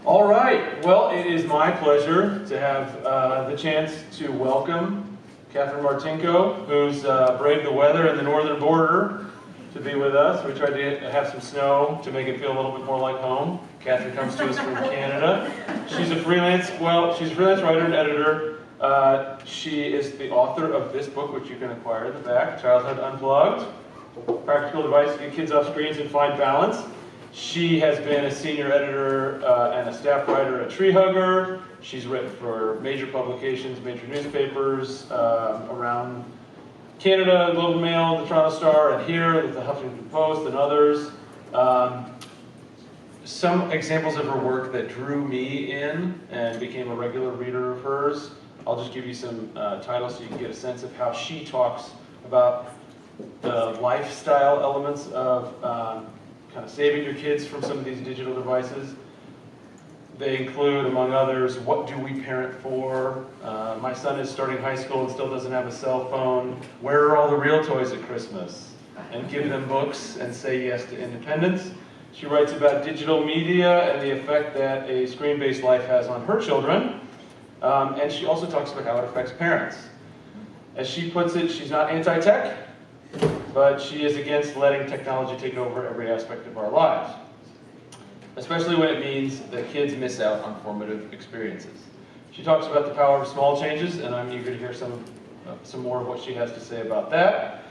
All right, well, it is my pleasure to have the chance to welcome Katherine Martinko, who's braved the weather in the northern border to be with us. We tried to have some snow to make it feel a little bit more like home. Katherine comes to us from Canada. She's a freelance writer and editor. She is the author of this book, which you can acquire in the back, Childhood Unplugged, Practical Advice to Get Kids Off Screens and Find Balance. She has been a senior editor and a staff writer at Tree Hugger. She's written for major publications, major newspapers around Canada, Globe and Mail, the Toronto Star, and here with the Huffington Post and others. Some examples of her work that drew me in and became a regular reader of hers. I'll just give you some titles so you can get a sense of how she talks about the lifestyle elements of kind of saving your kids from some of these digital devices. They include, among others, what do we parent for? My son is starting high school and still doesn't have a cell phone. Where are all the real toys at Christmas? And give them books and say yes to independence. She writes about digital media and the effect that a screen-based life has on her children. And she also talks about how it affects parents. As she puts it, she's not anti-tech, but she is against letting technology take over every aspect of our lives, especially when it means that kids miss out on formative experiences. She talks about the power of small changes, and I'm eager to hear some more of what she has to say about that.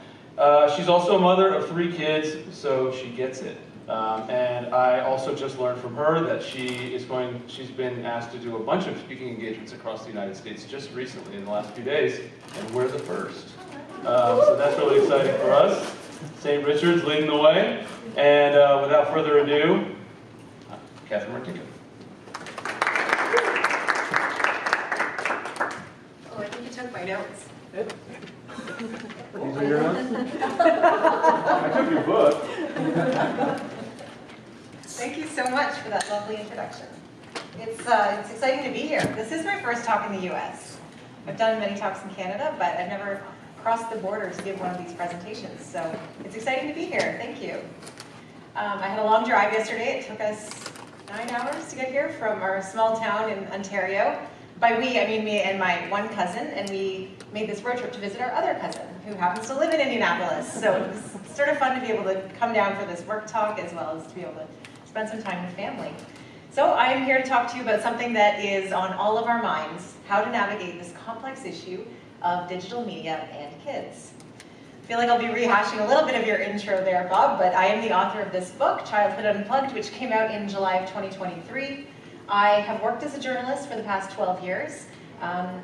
She's also a mother of 3 kids, so she gets it. And I also just learned from her that she's been asked to do a bunch of speaking engagements across the United States just recently in the last few days, and we're the first. So that's really exciting for us. St. Richard's leading the way. And without further ado, Katherine Martinko. Oh, I think you took my notes. These are your notes? I took your book. Thank you so much for that lovely introduction. It's exciting to be here. This is my first talk in the U.S. I've done many talks in Canada, but I've never crossed the border to give one of these presentations. So it's exciting to be here. Thank you. I had a long drive yesterday. It took us 9 hours to get here from our small town in Ontario. By we, I mean me and my one cousin, and we made this road trip to visit our other cousin, who happens to live in Indianapolis. So it was sort of fun to be able to come down for this work talk, as well as to be able to spend some time with family. So I am here to talk to you about something that is on all of our minds, how to navigate this complex issue of digital media and kids. I feel like I'll be rehashing a little bit of your intro there, Bob, but I am the author of this book, Childhood Unplugged, which came out in July of 2023. I have worked as a journalist for the past 12 years,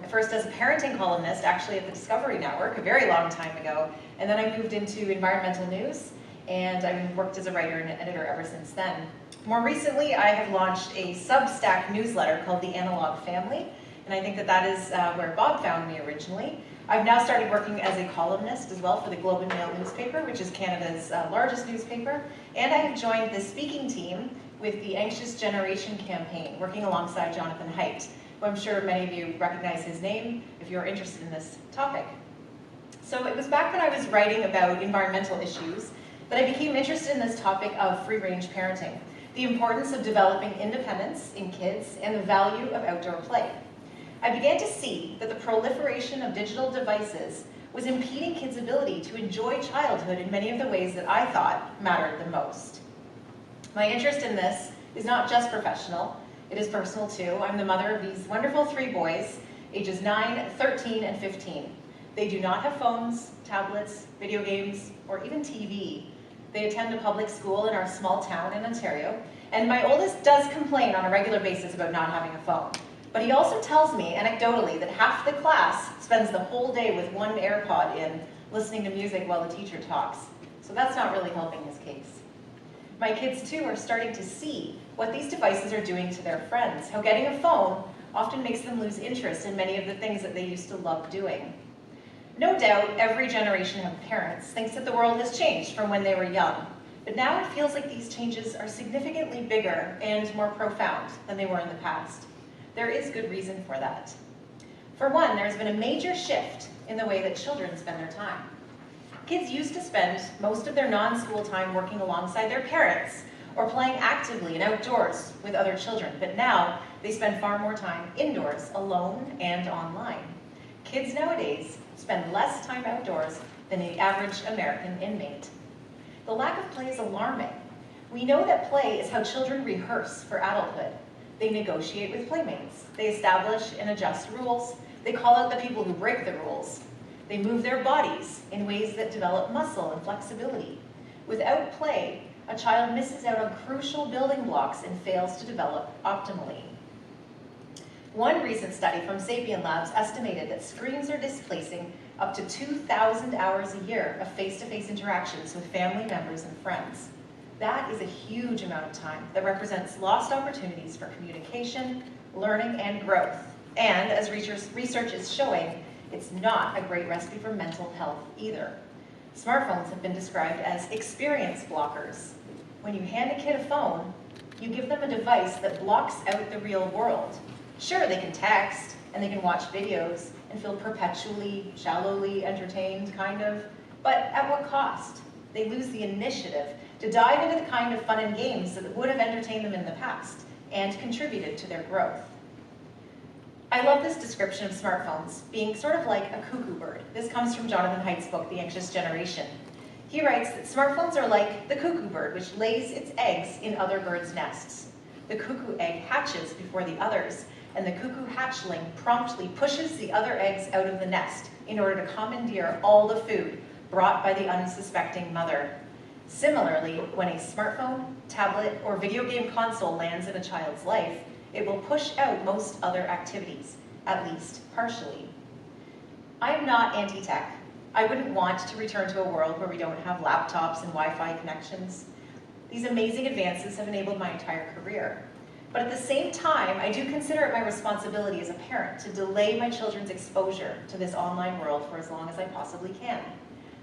first as a parenting columnist, actually at the Discovery Network, a very long time ago, and then I moved into environmental news, and I've worked as a writer and editor ever since then. More recently, I have launched a Substack newsletter called The Analog Family, and I think that is where Bob found me originally. I've now started working as a columnist as well for the Globe and Mail newspaper, which is Canada's largest newspaper, and I have joined the speaking team with the Anxious Generation campaign, working alongside Jonathan Haidt, who I'm sure many of you recognize his name if you're interested in this topic. So it was back when I was writing about environmental issues that I became interested in this topic of free-range parenting, the importance of developing independence in kids, and the value of outdoor play. I began to see that the proliferation of digital devices was impeding kids' ability to enjoy childhood in many of the ways that I thought mattered the most. My interest in this is not just professional, it is personal too. I'm the mother of these wonderful 3 boys, ages 9, 13, and 15. They do not have phones, tablets, video games, or even TV. They attend a public school in our small town in Ontario, and my oldest does complain on a regular basis about not having a phone. But he also tells me, anecdotally, that half the class spends the whole day with one AirPod in, listening to music while the teacher talks. So that's not really helping his case. My kids, too, are starting to see what these devices are doing to their friends, how getting a phone often makes them lose interest in many of the things that they used to love doing. No doubt, every generation of parents thinks that the world has changed from when they were young, but now it feels like these changes are significantly bigger and more profound than they were in the past. There is good reason for that. For one, there's been a major shift in the way that children spend their time. Kids used to spend most of their non-school time working alongside their parents or playing actively and outdoors with other children, but now they spend far more time indoors, alone and online. Kids nowadays spend less time outdoors than the average American inmate. The lack of play is alarming. We know that play is how children rehearse for adulthood. They negotiate with playmates. They establish and adjust rules. They call out the people who break the rules. They move their bodies in ways that develop muscle and flexibility. Without play, a child misses out on crucial building blocks and fails to develop optimally. One recent study from Sapien Labs estimated that screens are displacing up to 2,000 hours a year of face-to-face interactions with family members and friends. That is a huge amount of time that represents lost opportunities for communication, learning, and growth. And as research is showing, it's not a great recipe for mental health either. Smartphones have been described as experience blockers. When you hand a kid a phone, you give them a device that blocks out the real world. Sure, they can text, and they can watch videos, and feel perpetually, shallowly entertained, kind of, but at what cost? They lose the initiative to dive into the kind of fun and games that would have entertained them in the past and contributed to their growth. I love this description of smartphones being sort of like a cuckoo bird. This comes from Jonathan Haidt's book, The Anxious Generation. He writes that smartphones are like the cuckoo bird, which lays its eggs in other birds' nests. The cuckoo egg hatches before the others, and the cuckoo hatchling promptly pushes the other eggs out of the nest in order to commandeer all the food brought by the unsuspecting mother. Similarly, when a smartphone, tablet, or video game console lands in a child's life, it will push out most other activities, at least partially. I am not anti-tech. I wouldn't want to return to a world where we don't have laptops and Wi-Fi connections. These amazing advances have enabled my entire career. But at the same time, I do consider it my responsibility as a parent to delay my children's exposure to this online world for as long as I possibly can.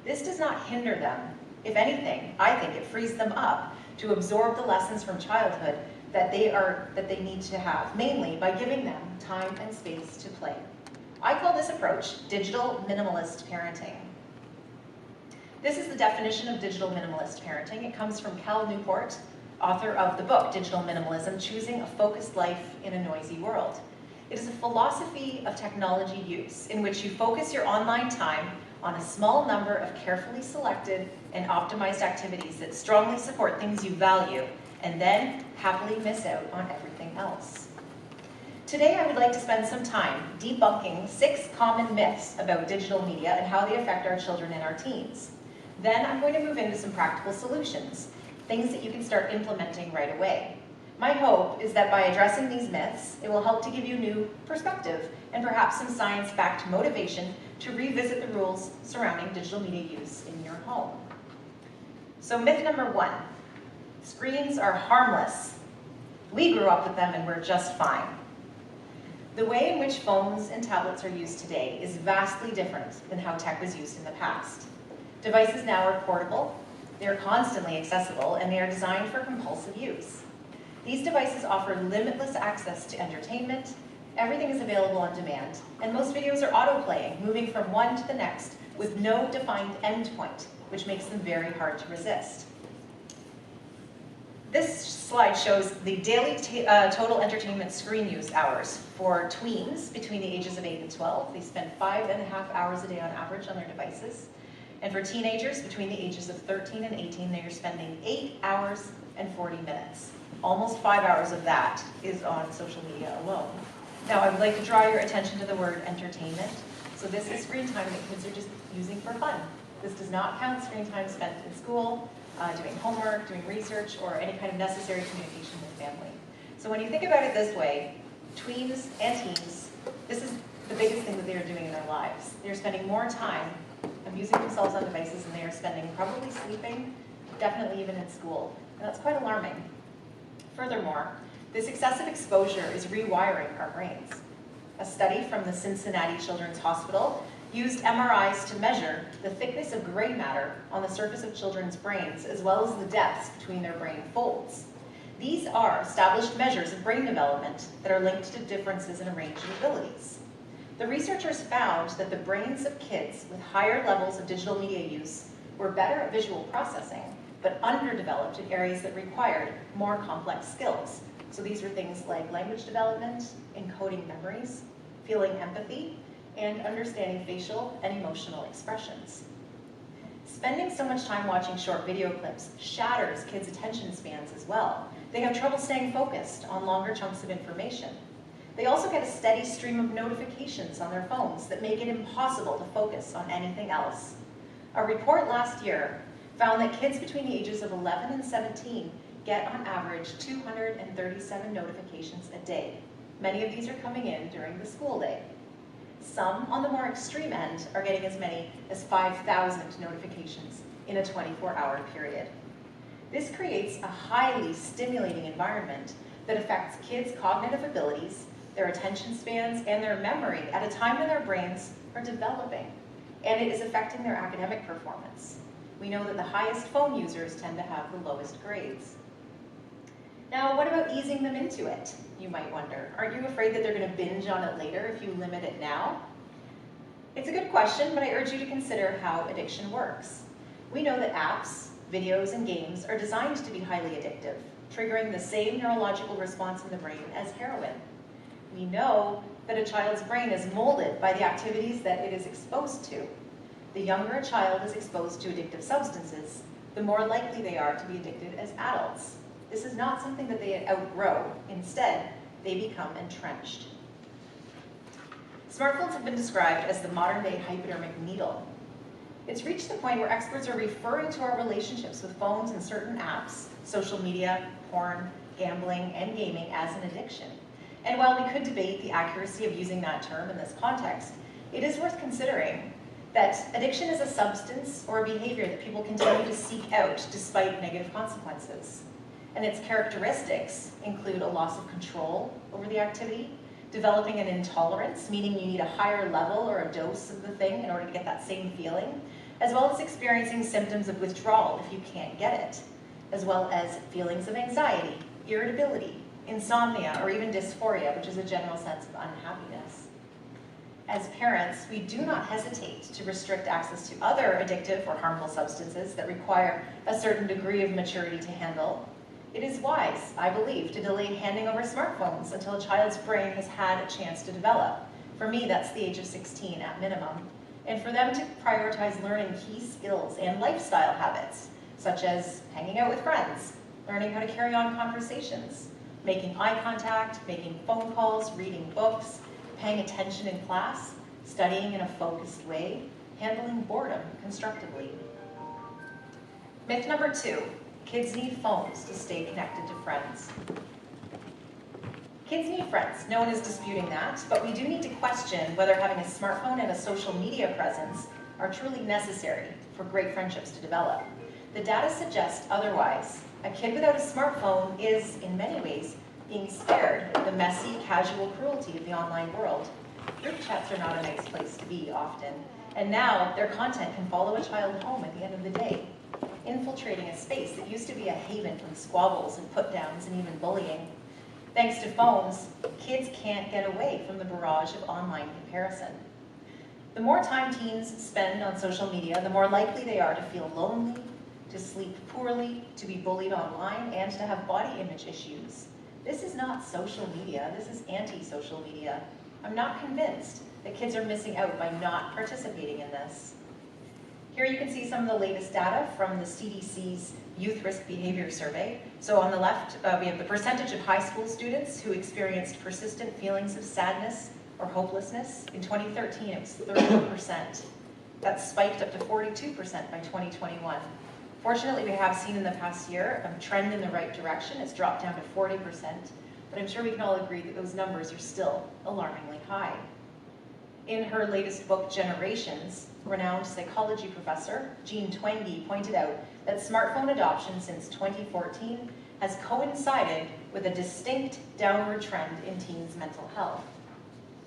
This does not hinder them. If anything, I think it frees them up to absorb the lessons from childhood that they need to have, mainly by giving them time and space to play. I call this approach digital minimalist parenting. This is the definition of digital minimalist parenting. It comes from Cal Newport, author of the book Digital Minimalism: Choosing a Focused Life in a Noisy World. It is a philosophy of technology use in which you focus your online time on a small number of carefully selected and optimized activities that strongly support things you value, and then happily miss out on everything else. Today, I would like to spend some time debunking 6 common myths about digital media and how they affect our children and our teens. Then I'm going to move into some practical solutions, things that you can start implementing right away. My hope is that by addressing these myths, it will help to give you new perspective and perhaps some science-backed motivation to revisit the rules surrounding digital media use in your home. So myth number 1, screens are harmless. We grew up with them and we're just fine. The way in which phones and tablets are used today is vastly different than how tech was used in the past. Devices now are portable, they are constantly accessible, and they are designed for compulsive use. These devices offer limitless access to entertainment, everything is available on demand, and most videos are auto-playing, moving from one to the next with no defined endpoint, which makes them very hard to resist. This slide shows the daily total entertainment screen use hours for tweens between the ages of 8 and 12. They spend 5.5 hours a day on average on their devices. And for teenagers between the ages of 13 and 18, they are spending 8 hours and 40 minutes. Almost 5 hours of that is on social media alone. Now, I would like to draw your attention to the word entertainment. So this is screen time that kids are just using for fun. This does not count screen time spent in school, doing homework, doing research, or any kind of necessary communication with family. So when you think about it this way, tweens and teens, this is the biggest thing that they are doing in their lives. They're spending more time amusing themselves on devices than they are spending probably sleeping, definitely even in school. And that's quite alarming. Furthermore, this excessive exposure is rewiring our brains. A study from the Cincinnati Children's Hospital used MRIs to measure the thickness of gray matter on the surface of children's brains, as well as the depths between their brain folds. These are established measures of brain development that are linked to differences in a range of abilities. The researchers found that the brains of kids with higher levels of digital media use were better at visual processing, but underdeveloped in areas that required more complex skills. So these were things like language development, encoding memories, feeling empathy, and understanding facial and emotional expressions. Spending so much time watching short video clips shatters kids' attention spans as well. They have trouble staying focused on longer chunks of information. They also get a steady stream of notifications on their phones that make it impossible to focus on anything else. A report last year found that kids between the ages of 11 and 17 get on average 237 notifications a day. Many of these are coming in during the school day. Some, on the more extreme end, are getting as many as 5,000 notifications in a 24-hour period. This creates a highly stimulating environment that affects kids' cognitive abilities, their attention spans, and their memory at a time when their brains are developing, and it is affecting their academic performance. We know that the highest phone users tend to have the lowest grades. Now, what about easing them into it, you might wonder? Aren't you afraid that they're going to binge on it later if you limit it now? It's a good question, but I urge you to consider how addiction works. We know that apps, videos, and games are designed to be highly addictive, triggering the same neurological response in the brain as heroin. We know that a child's brain is molded by the activities that it is exposed to. The younger a child is exposed to addictive substances, the more likely they are to be addicted as adults. This is not something that they outgrow. Instead, they become entrenched. Smartphones have been described as the modern-day hypodermic needle. It's reached the point where experts are referring to our relationships with phones and certain apps, social media, porn, gambling, and gaming as an addiction. And while we could debate the accuracy of using that term in this context, it is worth considering that addiction is a substance or a behavior that people continue to seek out despite negative consequences. And its characteristics include a loss of control over the activity, developing an intolerance, meaning you need a higher level or a dose of the thing in order to get that same feeling, as well as experiencing symptoms of withdrawal if you can't get it, as well as feelings of anxiety, irritability, insomnia, or even dysphoria, which is a general sense of unhappiness. As parents, we do not hesitate to restrict access to other addictive or harmful substances that require a certain degree of maturity to handle. It is wise, I believe, to delay handing over smartphones until a child's brain has had a chance to develop. For me, that's the age of 16 at minimum. And for them to prioritize learning key skills and lifestyle habits, such as hanging out with friends, learning how to carry on conversations, making eye contact, making phone calls, reading books, paying attention in class, studying in a focused way, handling boredom constructively. Myth number 2. Kids need phones to stay connected to friends. Kids need friends. No one is disputing that, but we do need to question whether having a smartphone and a social media presence are truly necessary for great friendships to develop. The data suggests otherwise. A kid without a smartphone is, in many ways, being spared the messy, casual cruelty of the online world. Group chats are not a nice place to be often, and now their content can follow a child home at the end of the day, infiltrating a space that used to be a haven from squabbles and put-downs and even bullying. Thanks to phones, kids can't get away from the barrage of online comparison. The more time teens spend on social media, the more likely they are to feel lonely, to sleep poorly, to be bullied online, and to have body image issues. This is not social media, this is anti-social media. I'm not convinced that kids are missing out by not participating in this. Here you can see some of the latest data from the CDC's Youth Risk Behavior Survey. So on the left, we have the percentage of high school students who experienced persistent feelings of sadness or hopelessness. In 2013, it was 30%. That spiked up to 42% by 2021. Fortunately, we have seen in the past year a trend in the right direction. It's dropped down to 40%, but I'm sure we can all agree that those numbers are still alarmingly high. In her latest book, Generations, renowned psychology professor Jean Twenge pointed out that smartphone adoption since 2014 has coincided with a distinct downward trend in teens' mental health.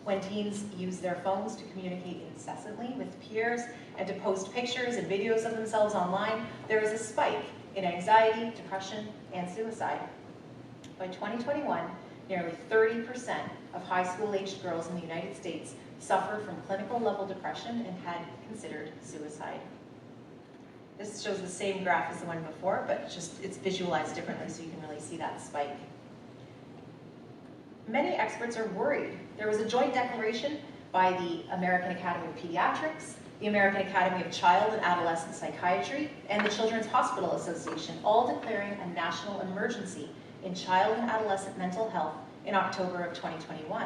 When teens use their phones to communicate incessantly with peers and to post pictures and videos of themselves online, there is a spike in anxiety, depression, and suicide. By 2021, nearly 30% of high school-aged girls in the United States suffered from clinical level depression and had considered suicide. This shows the same graph as the one before, but it's visualized differently so you can really see that spike. Many experts are worried. There was a joint declaration by the American Academy of Pediatrics, the American Academy of Child and Adolescent Psychiatry, and the Children's Hospital Association, all declaring a national emergency in child and adolescent mental health in October of 2021.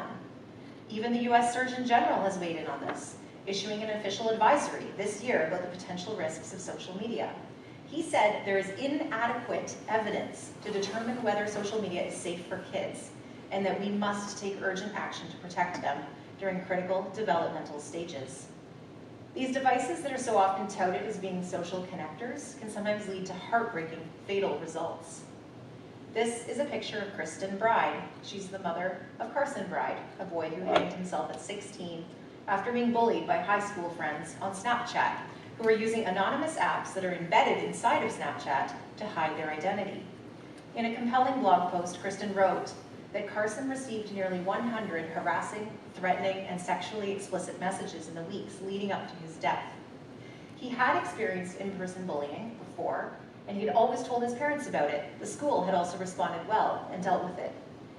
Even the US Surgeon General has weighed in on this, issuing an official advisory this year about the potential risks of social media. He said there is inadequate evidence to determine whether social media is safe for kids, and that we must take urgent action to protect them during critical developmental stages. These devices that are so often touted as being social connectors can sometimes lead to heartbreaking, fatal results. This is a picture of Kristen Bride. She's the mother of Carson Bride, a boy who hanged himself at 16 after being bullied by high school friends on Snapchat, who are using anonymous apps that are embedded inside of Snapchat to hide their identity. In a compelling blog post, Kristen wrote that Carson received nearly 100 harassing, threatening, and sexually explicit messages in the weeks leading up to his death. He had experienced in-person bullying before, and he'd always told his parents about it. The school had also responded well and dealt with it.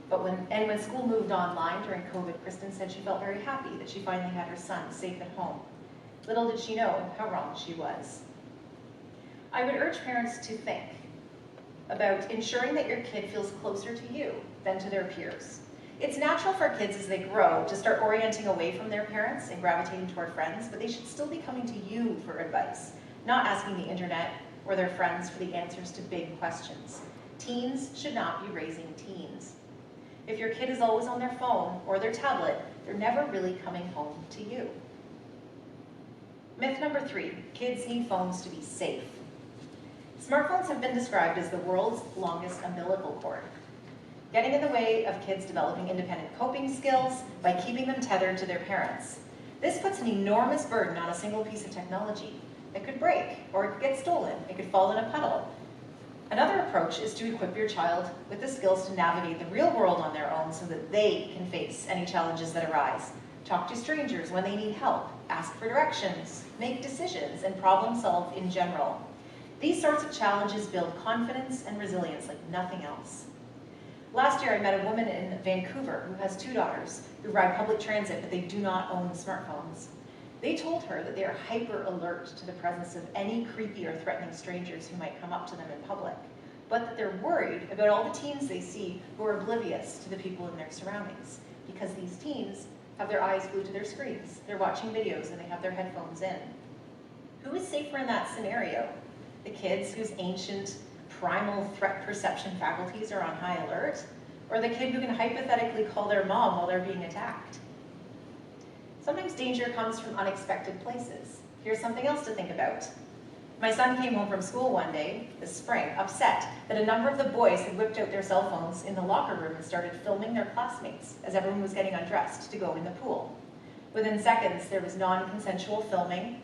But when school moved online during COVID, Kristen said she felt very happy that she finally had her son safe at home. Little did she know how wrong she was. I would urge parents to think about ensuring that your kid feels closer to you than to their peers. It's natural for kids as they grow to start orienting away from their parents and gravitating toward friends, but they should still be coming to you for advice, not asking the internet or their friends for the answers to big questions. Teens should not be raising teens. If your kid is always on their phone or their tablet, they're never really coming home to you. Myth number 3, kids need phones to be safe. Smartphones have been described as the world's longest umbilical cord, getting in the way of kids developing independent coping skills by keeping them tethered to their parents. This puts an enormous burden on a single piece of technology. It could break, or it could get stolen, it could fall in a puddle. Another approach is to equip your child with the skills to navigate the real world on their own so that they can face any challenges that arise. Talk to strangers when they need help, ask for directions, make decisions, and problem solve in general. These sorts of challenges build confidence and resilience like nothing else. Last year, I met a woman in Vancouver who has 2 daughters who ride public transit, but they do not own smartphones. They told her that they are hyper alert to the presence of any creepy or threatening strangers who might come up to them in public, but that they're worried about all the teens they see who are oblivious to the people in their surroundings, because these teens have their eyes glued to their screens, they're watching videos, and they have their headphones in. Who is safer in that scenario? The kids whose ancient, primal threat perception faculties are on high alert, or the kid who can hypothetically call their mom while they're being attacked? Sometimes danger comes from unexpected places. Here's something else to think about. My son came home from school one day, this spring, upset that a number of the boys had whipped out their cell phones in the locker room and started filming their classmates as everyone was getting undressed to go in the pool. Within seconds, there was non-consensual filming,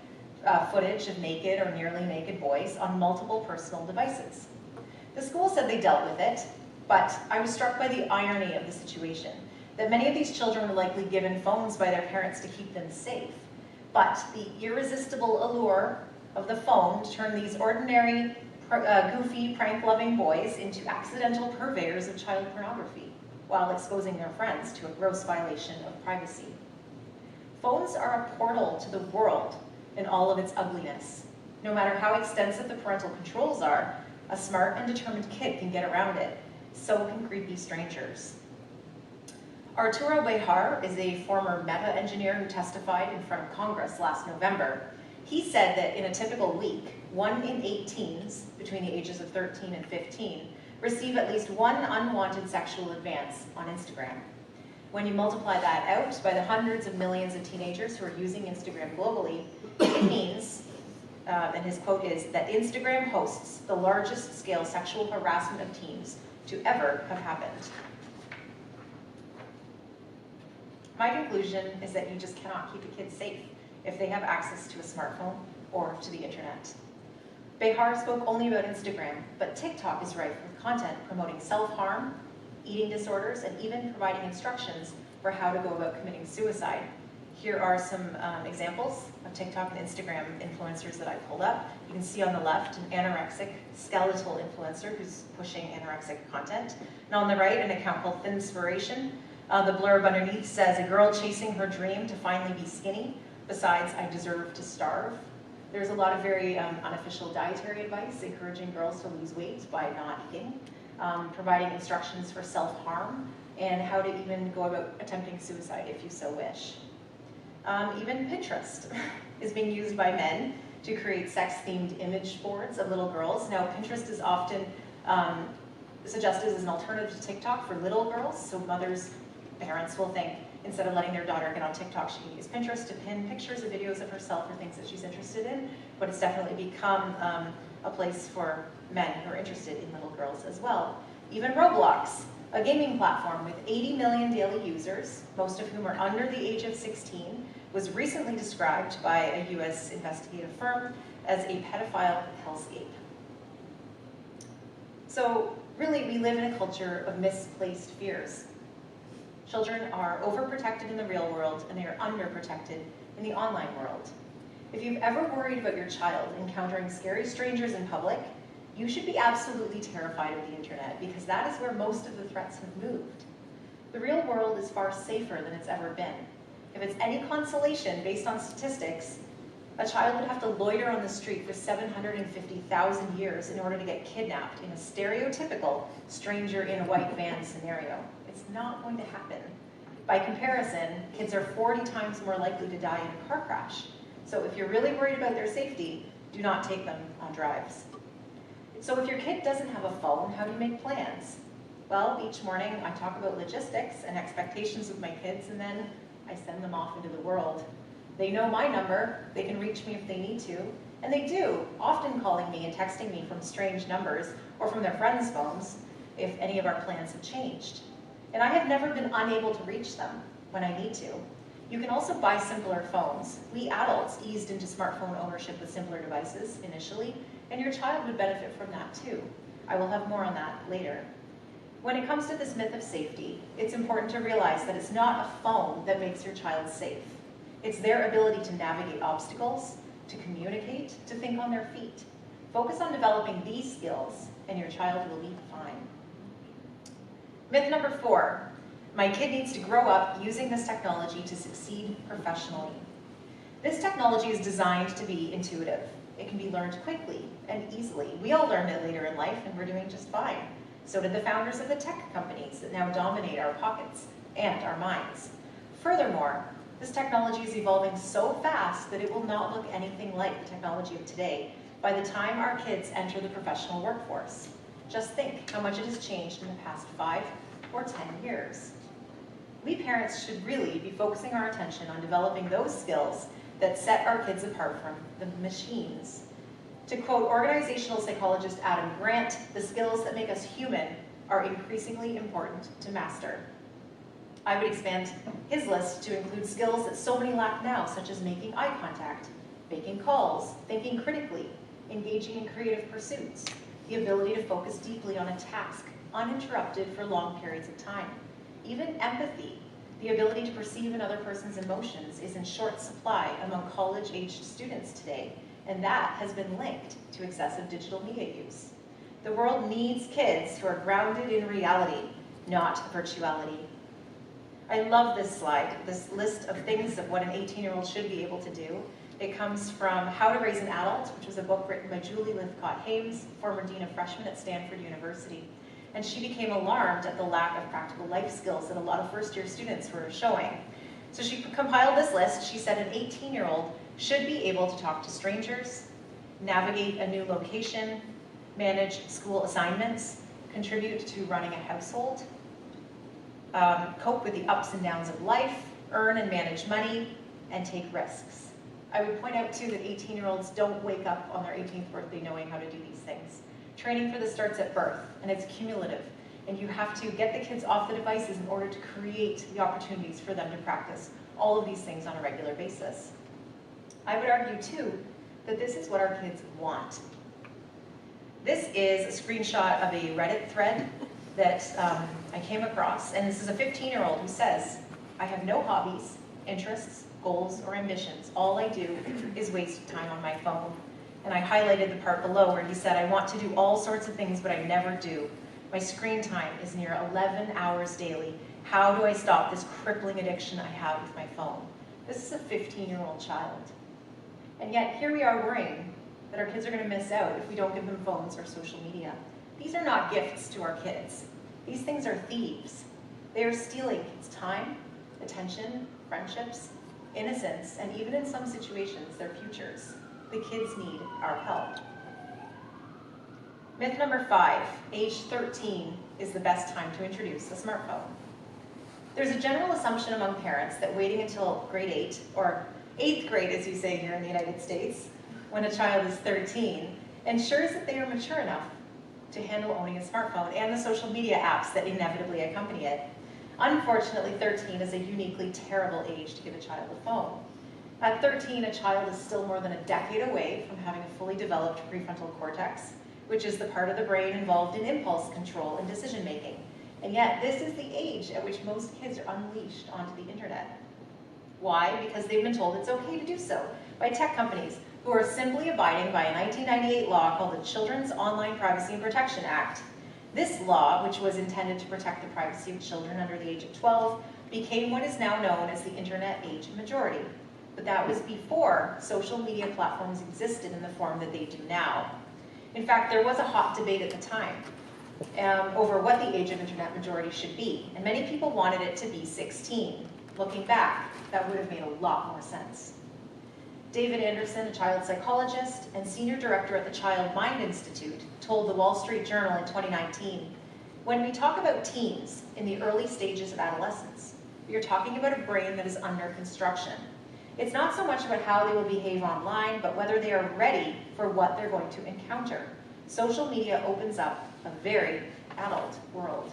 footage of naked or nearly naked boys on multiple personal devices. The school said they dealt with it, but I was struck by the irony of the situation, that many of these children were likely given phones by their parents to keep them safe. But the irresistible allure of the phone turned these ordinary, goofy, prank-loving boys into accidental purveyors of child pornography, while exposing their friends to a gross violation of privacy. Phones are a portal to the world in all of its ugliness. No matter how extensive the parental controls are, a smart and determined kid can get around it. So can creepy strangers. Arturo Bejar is a former Meta engineer who testified in front of Congress last November. He said that in a typical week, 1 in 8 teens between the ages of 13 and 15 receive at least one unwanted sexual advance on Instagram. When you multiply that out by the hundreds of millions of teenagers who are using Instagram globally, it means, and his quote is, that Instagram hosts the largest scale sexual harassment of teens to ever have happened. My conclusion is that you just cannot keep a kid safe if they have access to a smartphone or to the internet. Bejar spoke only about Instagram, but TikTok is rife with content promoting self-harm, eating disorders, and even providing instructions for how to go about committing suicide. Here are some examples of TikTok and Instagram influencers that I pulled up. You can see on the left an anorexic skeletal influencer who's pushing anorexic content. And on the right, an account called Thinspiration. The blurb underneath says, a girl chasing her dream to finally be skinny. Besides, I deserve to starve. There's a lot of very unofficial dietary advice encouraging girls to lose weight by not eating, providing instructions for self-harm, and how to even go about attempting suicide if you so wish. Even Pinterest is being used by men to create sex-themed image boards of little girls. Now, Pinterest is often suggested as an alternative to TikTok for little girls, so parents will think, instead of letting their daughter get on TikTok, she can use Pinterest to pin pictures or videos of herself or things that she's interested in, but it's definitely become a place for men who are interested in little girls as well. Even Roblox, a gaming platform with 80 million daily users, most of whom are under the age of 16, was recently described by a US investigative firm as a pedophile hellscape. So really, we live in a culture of misplaced fears. Children are overprotected in the real world, and they are underprotected in the online world. If you've ever worried about your child encountering scary strangers in public, you should be absolutely terrified of the internet, because that is where most of the threats have moved. The real world is far safer than it's ever been. If it's any consolation based on statistics, a child would have to loiter on the street for 750,000 years in order to get kidnapped in a stereotypical stranger in a white van scenario. It's not going to happen. By comparison, kids are 40 times more likely to die in a car crash. So if you're really worried about their safety, do not take them on drives. So if your kid doesn't have a phone, how do you make plans? Well, each morning I talk about logistics and expectations with my kids, and then I send them off into the world. They know my number, they can reach me if they need to, and they do, often calling me and texting me from strange numbers or from their friends' phones if any of our plans have changed. And I have never been unable to reach them when I need to. You can also buy simpler phones. We adults eased into smartphone ownership with simpler devices initially, and your child would benefit from that too. I will have more on that later. When it comes to this myth of safety, it's important to realize that it's not a phone that makes your child safe. It's their ability to navigate obstacles, to communicate, to think on their feet. Focus on developing these skills, and your child will be fine. Myth number 4, my kid needs to grow up using this technology to succeed professionally. This technology is designed to be intuitive. It can be learned quickly and easily. We all learned it later in life, and we're doing just fine. So did the founders of the tech companies that now dominate our pockets and our minds. Furthermore, this technology is evolving so fast that it will not look anything like the technology of today by the time our kids enter the professional workforce. Just think how much it has changed in the past 5 or 10 years. We parents should really be focusing our attention on developing those skills that set our kids apart from the machines. To quote organizational psychologist Adam Grant, the skills that make us human are increasingly important to master. I would expand his list to include skills that so many lack now, such as making eye contact, making calls, thinking critically, engaging in creative pursuits, the ability to focus deeply on a task, uninterrupted for long periods of time. Even empathy, the ability to perceive another person's emotions, is in short supply among college-aged students today, and that has been linked to excessive digital media use. The world needs kids who are grounded in reality, not virtuality. I love this slide, this list of things of what an 18-year-old should be able to do. It comes from How to Raise an Adult, which was a book written by Julie Lythcott-Hames, former Dean of Freshmen at Stanford University. And she became alarmed at the lack of practical life skills that a lot of first-year students were showing. So she compiled this list. She said an 18-year-old should be able to talk to strangers, navigate a new location, manage school assignments, contribute to running a household, cope with the ups and downs of life, earn and manage money, and take risks. I would point out too that 18-year-olds don't wake up on their 18th birthday knowing how to do these things. Training for this starts at birth, and it's cumulative. And you have to get the kids off the devices in order to create the opportunities for them to practice all of these things on a regular basis. I would argue too that this is what our kids want. This is a screenshot of a Reddit thread that I came across, and this is a 15-year-old who says, I have no hobbies interests, goals, or ambitions. All I do is waste time on my phone. And I highlighted the part below where he said, I want to do all sorts of things, but I never do. My screen time is near 11 hours daily. How do I stop this crippling addiction I have with my phone? This is a 15-year-old child. And yet here we are worrying that our kids are going to miss out if we don't give them phones or social media. These are not gifts to our kids. These things are thieves. They are stealing kids' time, attention, friendships, innocence, and even in some situations, their futures. The kids need our help. Myth number 5, age 13 is the best time to introduce a smartphone. There's a general assumption among parents that waiting until grade 8, or 8th grade as you say here in the United States, when a child is 13, ensures that they are mature enough to handle owning a smartphone and the social media apps that inevitably accompany it. Unfortunately, 13 is a uniquely terrible age to give a child a phone. At 13, a child is still more than a decade away from having a fully developed prefrontal cortex, which is the part of the brain involved in impulse control and decision making. And yet, this is the age at which most kids are unleashed onto the internet. Why? Because they've been told it's okay to do so by tech companies who are simply abiding by a 1998 law called the Children's Online Privacy and Protection Act. This law, which was intended to protect the privacy of children under the age of 12, became what is now known as the Internet Age of Majority. But that was before social media platforms existed in the form that they do now. In fact, there was a hot debate at the time over what the age of Internet majority should be, and many people wanted it to be 16. Looking back, that would have made a lot more sense. David Anderson, a child psychologist and senior director at the Child Mind Institute, told the Wall Street Journal in 2019, when we talk about teens in the early stages of adolescence, we are talking about a brain that is under construction. It's not so much about how they will behave online, but whether they are ready for what they're going to encounter. Social media opens up a very adult world.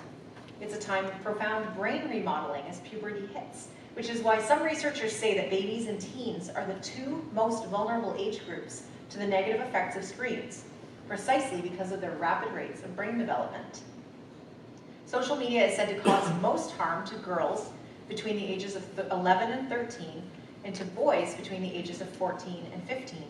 It's a time of profound brain remodeling as puberty hits, which is why some researchers say that babies and teens are the 2 most vulnerable age groups to the negative effects of screens, precisely because of their rapid rates of brain development. Social media is said to cause most harm to girls between the ages of 11 and 13, and to boys between the ages of 14 and 15.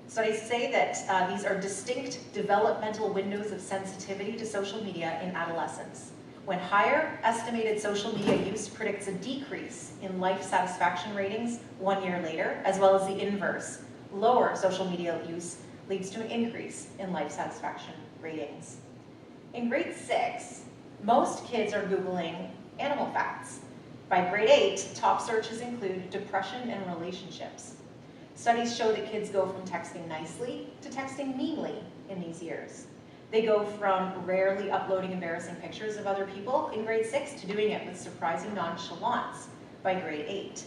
Studies say that these are distinct developmental windows of sensitivity to social media in adolescence, when higher estimated social media use predicts a decrease in life satisfaction ratings 1 year later, as well as the inverse. Lower social media use leads to an increase in life satisfaction ratings. In grade 6, most kids are Googling animal facts. By grade 8, top searches include depression and relationships. Studies show that kids go from texting nicely to texting meanly in these years. They go from rarely uploading embarrassing pictures of other people in grade 6 to doing it with surprising nonchalance by grade 8.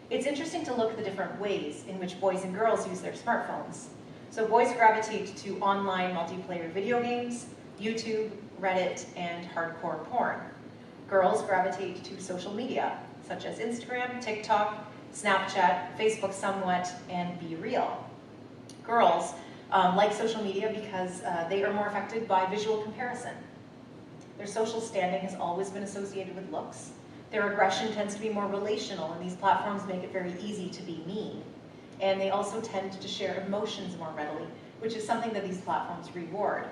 It's interesting to look at the different ways in which boys and girls use their smartphones. So boys gravitate to online multiplayer video games, YouTube, Reddit, and hardcore porn. Girls gravitate to social media, such as Instagram, TikTok, Snapchat, Facebook somewhat, and Be Real. Girls like social media because they are more affected by visual comparison. Their social standing has always been associated with looks. Their aggression tends to be more relational, and these platforms make it very easy to be mean. And they also tend to share emotions more readily, which is something that these platforms reward.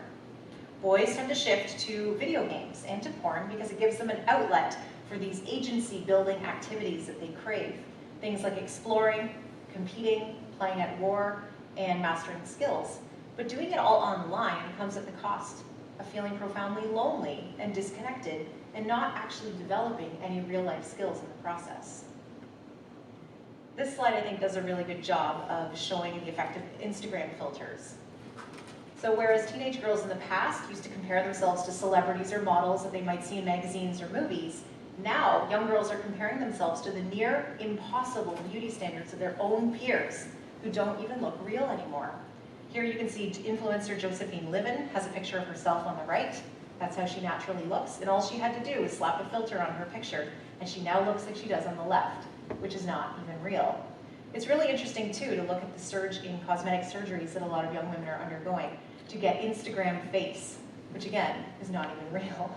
Boys tend to shift to video games and to porn because it gives them an outlet for these agency-building activities that they crave. Things like exploring, competing, playing at war, and mastering skills. But doing it all online comes at the cost of feeling profoundly lonely and disconnected and not actually developing any real-life skills in the process. This slide, I think, does a really good job of showing the effect of Instagram filters. So whereas teenage girls in the past used to compare themselves to celebrities or models that they might see in magazines or movies, now young girls are comparing themselves to the near impossible beauty standards of their own peers who don't even look real anymore. Here you can see influencer Josephine Livin has a picture of herself on the right. That's how she naturally looks, and all she had to do was slap a filter on her picture, and she now looks like she does on the left, which is not even real. It's really interesting, too, to look at the surge in cosmetic surgeries that a lot of young women are undergoing to get Instagram face, which, again, is not even real.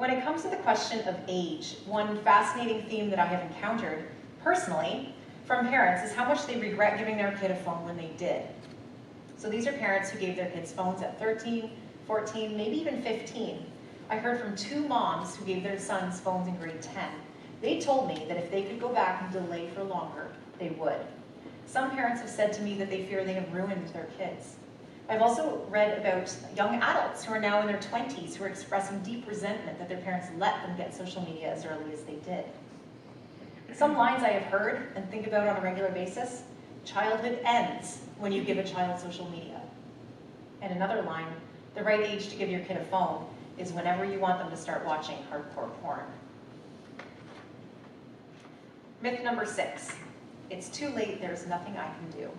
When it comes to the question of age, one fascinating theme that I have encountered personally from parents is how much they regret giving their kid a phone when they did. So these are parents who gave their kids phones at 13, 14, maybe even 15. I heard from 2 moms who gave their sons phones in grade 10. They told me that if they could go back and delay for longer, they would. Some parents have said to me that they fear they have ruined their kids. I've also read about young adults who are now in their 20s who are expressing deep resentment that their parents let them get social media as early as they did. Some lines I have heard and think about on a regular basis: childhood ends when you give a child social media. And another line: the right age to give your kid a phone is whenever you want them to start watching hardcore porn. Myth number 6, it's too late, there's nothing I can do.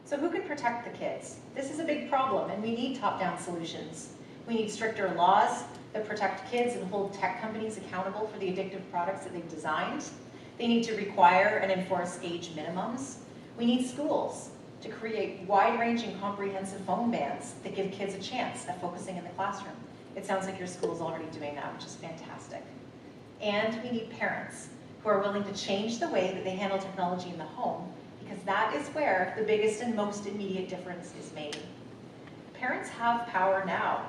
So who can protect the kids? This is a big problem, and we need top-down solutions. We need stricter laws that protect kids and hold tech companies accountable for the addictive products that they've designed. They need to require and enforce age minimums. We need schools to create wide-ranging comprehensive phone bans that give kids a chance at focusing in the classroom. It sounds like your school is already doing that, which is fantastic. And we need parents who are willing to change the way that they handle technology in the home, because that is where the biggest and most immediate difference is made. Parents have power now.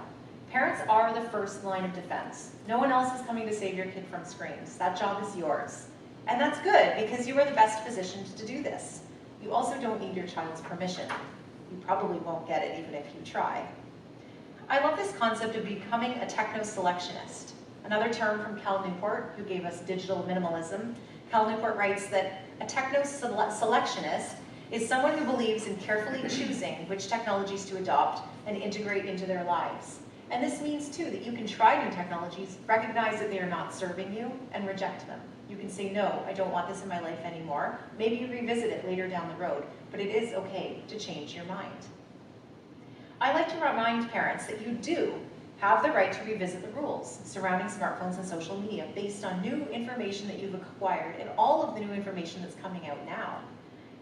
Parents are the first line of defense. No one else is coming to save your kid from screens. That job is yours. And that's good, because you are the best positioned to do this. You also don't need your child's permission. You probably won't get it even if you try. I love this concept of becoming a techno-selectionist, another term from Cal Newport, who gave us digital minimalism. Cal Newport writes that a techno-selectionist is someone who believes in carefully choosing which technologies to adopt and integrate into their lives. And this means, too, that you can try new technologies, recognize that they are not serving you, and reject them. You can say, no, I don't want this in my life anymore. Maybe you revisit it later down the road, but it is okay to change your mind. I like to remind parents that you do have the right to revisit the rules surrounding smartphones and social media based on new information that you've acquired and all of the new information that's coming out now.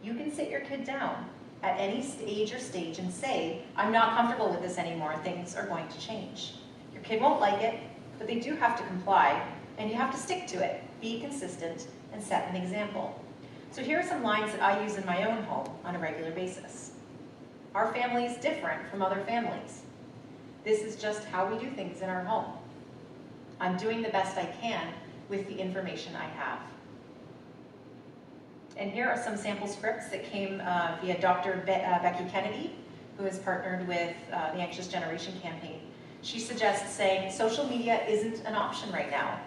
You can sit your kid down at any age or stage and say, I'm not comfortable with this anymore, things are going to change. Your kid won't like it, but they do have to comply, and you have to stick to it, be consistent, and set an example. So here are some lines that I use in my own home on a regular basis. Our family is different from other families. This is just how we do things in our home. I'm doing the best I can with the information I have. And here are some sample scripts that came via Dr. Becky Kennedy, who has partnered with the Anxious Generation campaign. She suggests saying, social media isn't an option right now.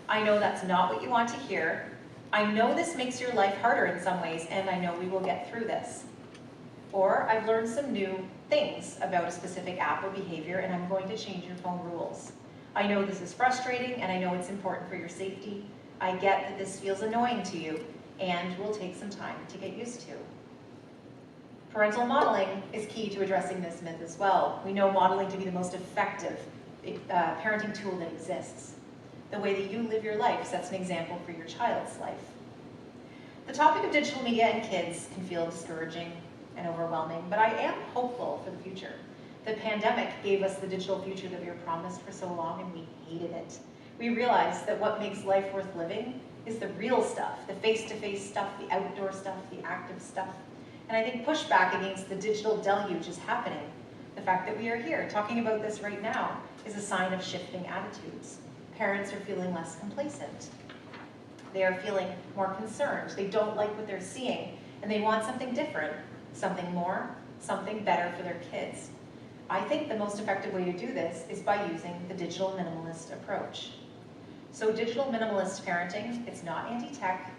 I know that's not what you want to hear. I know this makes your life harder in some ways, and I know we will get through this. Or, I've learned some new things about a specific app or behavior, and I'm going to change your phone rules. I know this is frustrating, and I know it's important for your safety. I get that this feels annoying to you, and will take some time to get used to. Parental modeling is key to addressing this myth as well. We know modeling to be the most effective parenting tool that exists. The way that you live your life sets an example for your child's life. The topic of digital media and kids can feel discouraging and overwhelming, but I am hopeful for the future. The pandemic gave us the digital future that we were promised for so long, and we hated it. We realized that what makes life worth living is the real stuff, the face-to-face stuff, the outdoor stuff, the active stuff. And I think pushback against the digital deluge is happening. The fact that we are here talking about this right now is a sign of shifting attitudes. Parents are feeling less complacent. They are feeling more concerned. They don't like what they're seeing, and they want something different, something more, something better for their kids. I think the most effective way to do this is by using the digital minimalist approach. So digital minimalist parenting, it's not anti-tech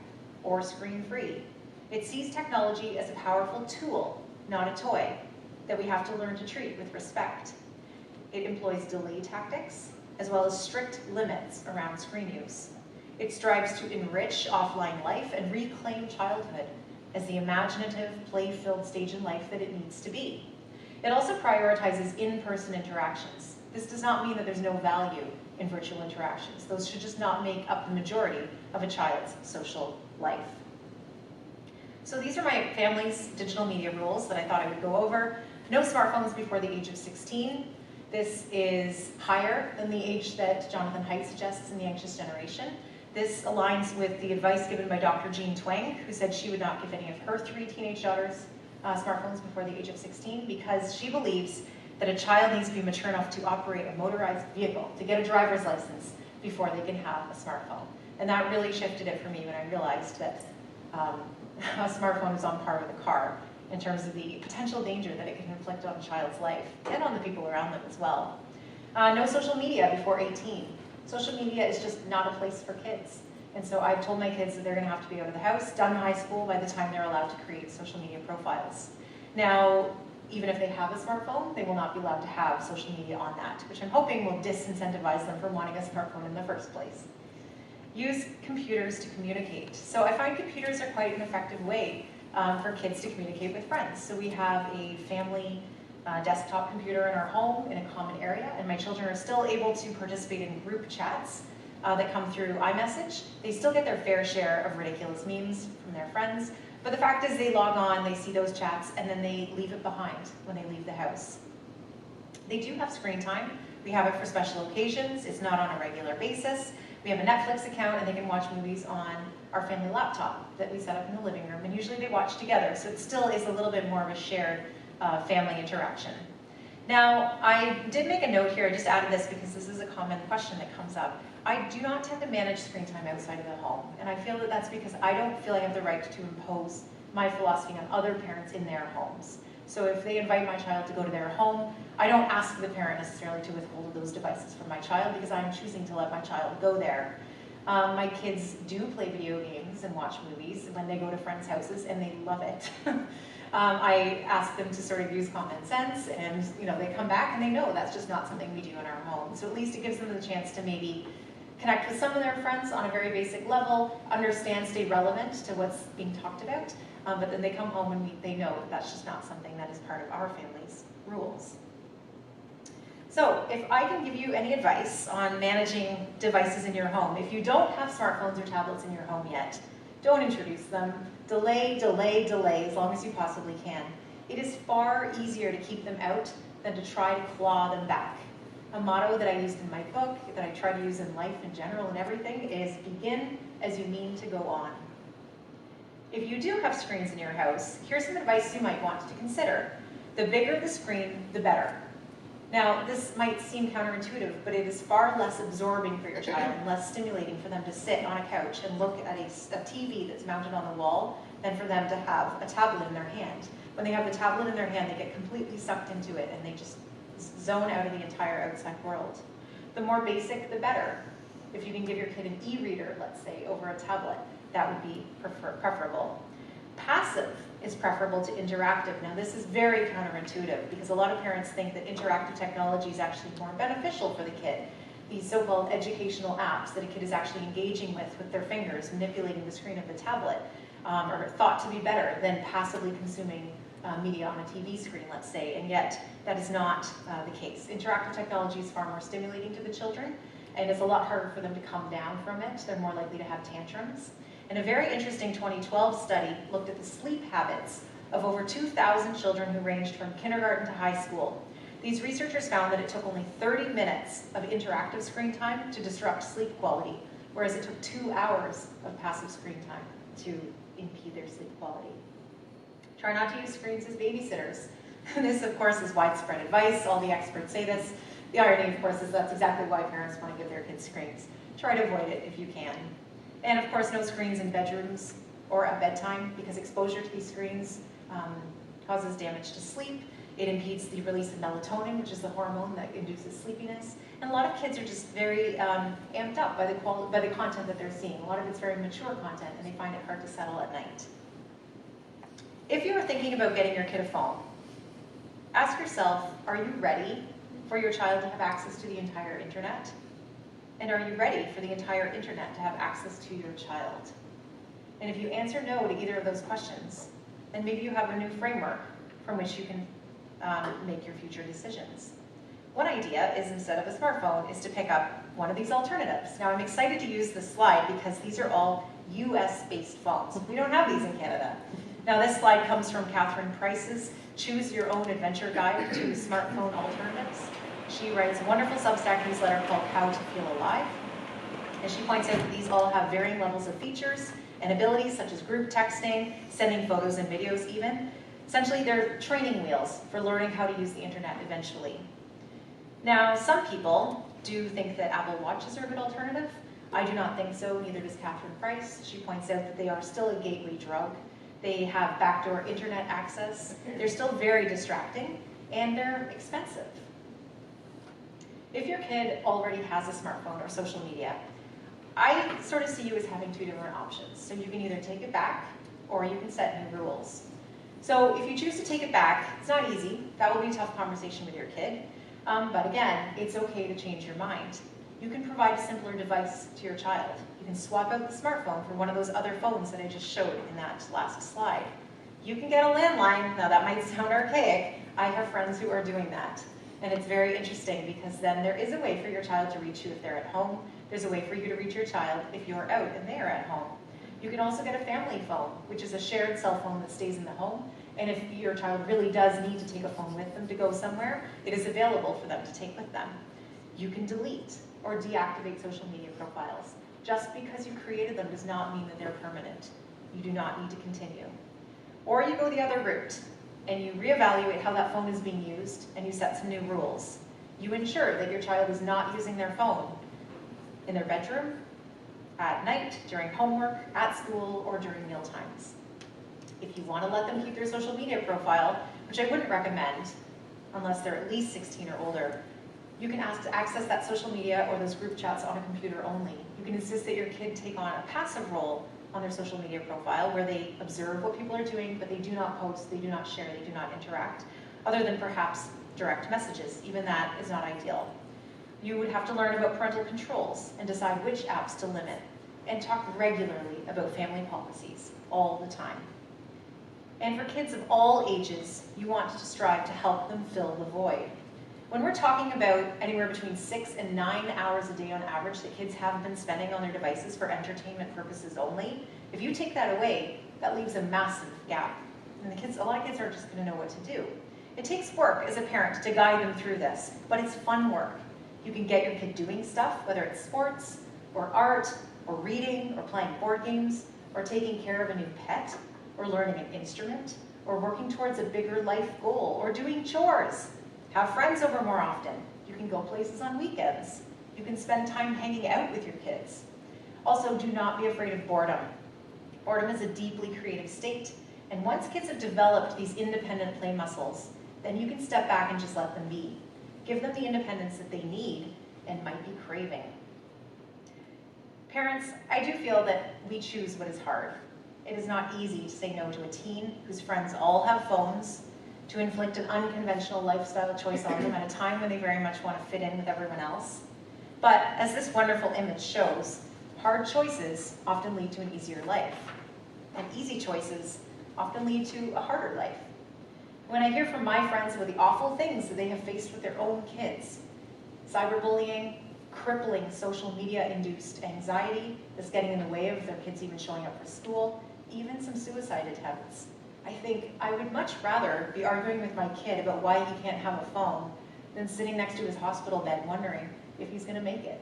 or screen-free. It sees technology as a powerful tool, not a toy, that we have to learn to treat with respect. It employs delay tactics, as well as strict limits around screen use. It strives to enrich offline life and reclaim childhood as the imaginative, play-filled stage in life that it needs to be. It also prioritizes in-person interactions. This does not mean that there's no value in virtual interactions. Those should just not make up the majority of a child's social life. So these are my family's digital media rules that I thought I would go over. No smartphones before the age of 16. This is higher than the age that Jonathan Haidt suggests in The Anxious Generation. This aligns with the advice given by Dr. Jean Twenge, who said she would not give any of her 3 teenage daughters smartphones before the age of 16 because she believes that a child needs to be mature enough to operate a motorized vehicle, to get a driver's license before they can have a smartphone. And that really shifted it for me when I realized that a smartphone is on par with a car in terms of the potential danger that it can inflict on a child's life and on the people around them as well. No social media before 18. Social media is just not a place for kids. And so I've told my kids that they're gonna have to be out of the house, done high school by the time they're allowed to create social media profiles. Now, even if they have a smartphone, they will not be allowed to have social media on that, which I'm hoping will disincentivize them from wanting a smartphone in the first place. Use computers to communicate. So I find computers are quite an effective way for kids to communicate with friends. So we have a family desktop computer in our home in a common area, and my children are still able to participate in group chats that come through iMessage. They still get their fair share of ridiculous memes from their friends, but the fact is they log on, they see those chats, and then they leave it behind when they leave the house. They do have screen time. We have it for special occasions. It's not on a regular basis. We have a Netflix account, and they can watch movies on our family laptop that we set up in the living room, and usually they watch together, so it still is a little bit more of a shared family interaction. Now, I did make a note here, I just added this because this is a common question that comes up. I do not tend to manage screen time outside of the home, and I feel that that's because I don't feel I have the right to impose my philosophy on other parents in their homes. So if they invite my child to go to their home, I don't ask the parent necessarily to withhold those devices from my child because I'm choosing to let my child go there. My kids do play video games and watch movies when they go to friends' houses, and they love it. I ask them to sort of use common sense, and they come back and they know that's just not something we do in our home. So at least it gives them the chance to maybe connect with some of their friends on a very basic level, understand, stay relevant to what's being talked about, but then they come home and they know that that's just not something that is part of our family's rules. So if I can give you any advice on managing devices in your home, if you don't have smartphones or tablets in your home yet, don't introduce them. Delay, delay, delay as long as you possibly can. It is far easier to keep them out than to try to claw them back. A motto that I used in my book, that I try to use in life in general and everything, is begin as you mean to go on. If you do have screens in your house, here's some advice you might want to consider. The bigger the screen, the better. Now, this might seem counterintuitive, but it is far less absorbing for your child and less stimulating for them to sit on a couch and look at a TV that's mounted on the wall than for them to have a tablet in their hand. When they have the tablet in their hand, they get completely sucked into it and they just zone out of the entire outside world. The more basic, the better. If you can give your kid an e-reader, let's say, over a tablet, that would be preferable. Passive is preferable to interactive. Now this is very counterintuitive because a lot of parents think that interactive technology is actually more beneficial for the kid. These so-called educational apps that a kid is actually engaging with their fingers, manipulating the screen of the tablet, are thought to be better than passively consuming media on a TV screen, let's say, and yet that is not the case. Interactive technology is far more stimulating to the children, and it's a lot harder for them to come down from it. They're more likely to have tantrums. And a very interesting 2012 study looked at the sleep habits of over 2,000 children who ranged from kindergarten to high school. These researchers found that it took only 30 minutes of interactive screen time to disrupt sleep quality, whereas it took 2 hours of passive screen time to impede their sleep quality. Try not to use screens as babysitters. This, of course, is widespread advice. All the experts say this. The irony, of course, is that's exactly why parents want to give their kids screens. Try to avoid it if you can. And of course, no screens in bedrooms or at bedtime because exposure to these screens causes damage to sleep. It impedes the release of melatonin, which is the hormone that induces sleepiness. And a lot of kids are just very amped up by the content that they're seeing. A lot of it's very mature content, and they find it hard to settle at night. If you are thinking about getting your kid a phone, ask yourself, are you ready for your child to have access to the entire internet? And are you ready for the entire internet to have access to your child? And if you answer no to either of those questions, then maybe you have a new framework from which you can make your future decisions. One idea is, instead of a smartphone, is to pick up one of these alternatives. Now I'm excited to use this slide because these are all US-based phones. We don't have these in Canada. Now this slide comes from Katherine Price's Choose Your Own Adventure Guide to Smartphone Alternatives. She writes a wonderful Substack newsletter called How to Feel Alive. And she points out that these all have varying levels of features and abilities, such as group texting, sending photos and videos even. Essentially, they're training wheels for learning how to use the internet eventually. Now, some people do think that Apple Watches are a good alternative. I do not think so, neither does Katherine Price. She points out that they are still a gateway drug. They have backdoor internet access. They're still very distracting, and they're expensive. If your kid already has a smartphone or social media, I sort of see you as having two different options. So you can either take it back, or you can set new rules. So if you choose to take it back, it's not easy. That will be a tough conversation with your kid. But again, it's okay to change your mind. You can provide a simpler device to your child. You can swap out the smartphone for one of those other phones that I just showed in that last slide. You can get a landline. Now that might sound archaic. I have friends who are doing that. And it's very interesting because then there is a way for your child to reach you if they're at home. There's a way for you to reach your child if you're out and they're at home. You can also get a family phone, which is a shared cell phone that stays in the home. And if your child really does need to take a phone with them to go somewhere, it is available for them to take with them. You can delete or deactivate social media profiles. Just because you created them does not mean that they're permanent. You do not need to continue. Or you go the other route and you reevaluate how that phone is being used and you set some new rules. You ensure that your child is not using their phone in their bedroom, at night, during homework, at school, or during meal times. If you want to let them keep their social media profile, which I wouldn't recommend unless they're at least 16 or older, you can ask to access that social media or those group chats on a computer only. You can insist that your kid take on a passive role on their social media profile where they observe what people are doing, but they do not post, they do not share, they do not interact, other than perhaps direct messages. Even that is not ideal. You would have to learn about parental controls and decide which apps to limit, and talk regularly about family policies all the time. And for kids of all ages, you want to strive to help them fill the void. When we're talking about anywhere between 6 and 9 hours a day on average that kids have been spending on their devices for entertainment purposes only, if you take that away, that leaves a massive gap. And a lot of kids are just going to know what to do. It takes work as a parent to guide them through this, but it's fun work. You can get your kid doing stuff, whether it's sports, or art, or reading, or playing board games, or taking care of a new pet, or learning an instrument, or working towards a bigger life goal, or doing chores. Have friends over more often. You can go places on weekends. You can spend time hanging out with your kids. Also, do not be afraid of boredom. Boredom is a deeply creative state, and once kids have developed these independent play muscles, then you can step back and just let them be. Give them the independence that they need and might be craving. Parents, I do feel that we choose what is hard. It is not easy to say no to a teen whose friends all have phones, to inflict an unconventional lifestyle choice on them at a time when they very much want to fit in with everyone else. But as this wonderful image shows, hard choices often lead to an easier life, and easy choices often lead to a harder life. When I hear from my friends about the awful things that they have faced with their own kids, cyberbullying, crippling social media-induced anxiety that's getting in the way of their kids even showing up for school, even some suicide attempts, I think I would much rather be arguing with my kid about why he can't have a phone than sitting next to his hospital bed wondering if he's going to make it.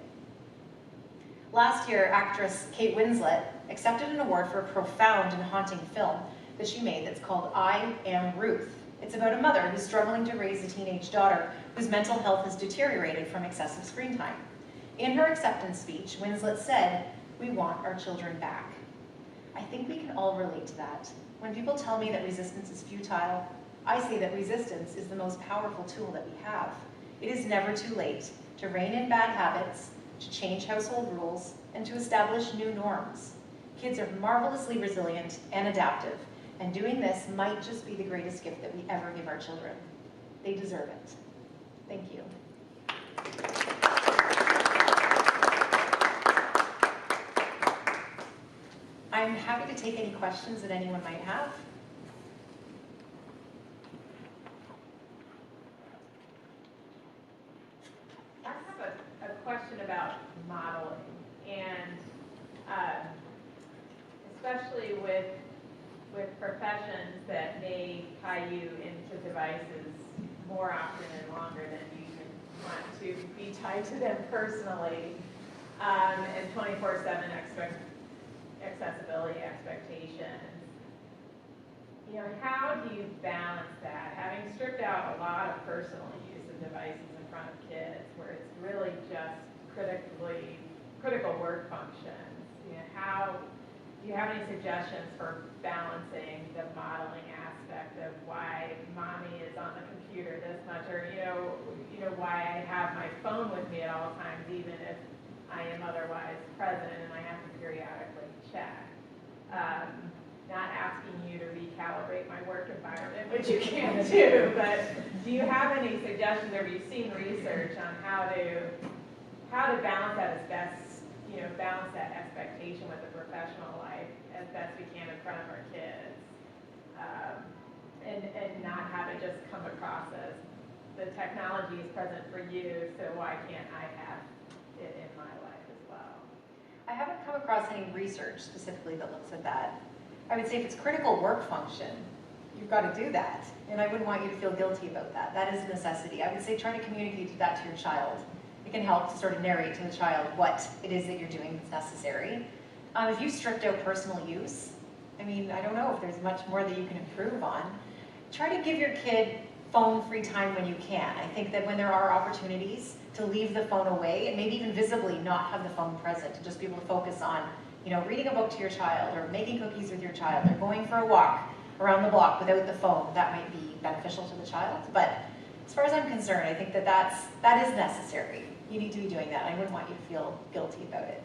Last year, actress Kate Winslet accepted an award for a profound and haunting film that she made that's called I Am Ruth. It's about a mother who's struggling to raise a teenage daughter whose mental health has deteriorated from excessive screen time. In her acceptance speech, Winslet said, "We want our children back." I think we can all relate to that. When people tell me that resistance is futile, I say that resistance is the most powerful tool that we have. It is never too late to rein in bad habits, to change household rules, and to establish new norms. Kids are marvelously resilient and adaptive, and doing this might just be the greatest gift that we ever give our children. They deserve it. Thank you. I'm happy to take any questions that anyone might have. I have a question about modeling, and especially with professions that may tie you into devices more often and longer than you can want to be tied to them personally, and 24/7 accessibility expectations. You know, how do you balance that? Having stripped out a lot of personal use of devices in front of kids, where it's really just critical work functions. You know, do you have any suggestions for balancing the modeling aspect of why mommy is on the computer this much, or you know why I have my phone with me at all times, even if I am otherwise present and I have to periodically check. Not asking you to recalibrate my work environment, which you can't do, but do you have any suggestions, or have you seen research on how to balance that as best, balance that expectation with the professional life as best we can in front of our kids, and not have it just come across as the technology is present for you, so why can't I have it in my life as well? I haven't come across any research specifically that looks at that. I would say if it's critical work function, you've got to do that. And I wouldn't want you to feel guilty about that. That is a necessity. I would say try to communicate that to your child. It can help to sort of narrate to the child what it is that you're doing that's necessary. If you stripped out personal use, I mean, I don't know if there's much more that you can improve on. Try to give your kid phone-free time when you can. I think that when there are opportunities to leave the phone away and maybe even visibly not have the phone present, to just be able to focus on reading a book to your child, or making cookies with your child, or going for a walk around the block without the phone, that might be beneficial to the child. But as far as I'm concerned, I think that that is necessary. You need to be doing that. I wouldn't want you to feel guilty about it.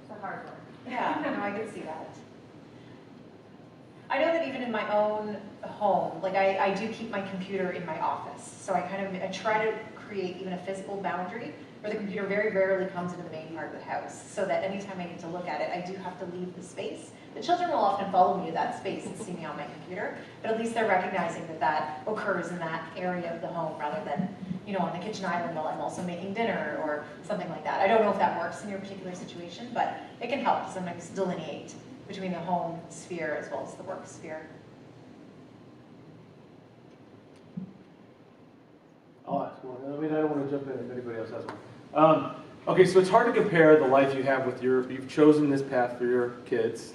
It's a hard one. Yeah, no, I can see that. I know that even in my own home, like I do keep my computer in my office. So I try to create even a physical boundary where the computer very rarely comes into the main part of the house, so that anytime I need to look at it, I do have to leave the space. The children will often follow me to that space and see me on my computer, but at least they're recognizing that that occurs in that area of the home rather than, on the kitchen island while I'm also making dinner or something like that. I don't know if that works in your particular situation, but it can help to sometimes delineate between the home sphere as well as the work sphere. I'll ask one. I mean, I don't want to jump in if anybody else has one. Okay, so it's hard to compare the life you have with you've chosen this path for your kids,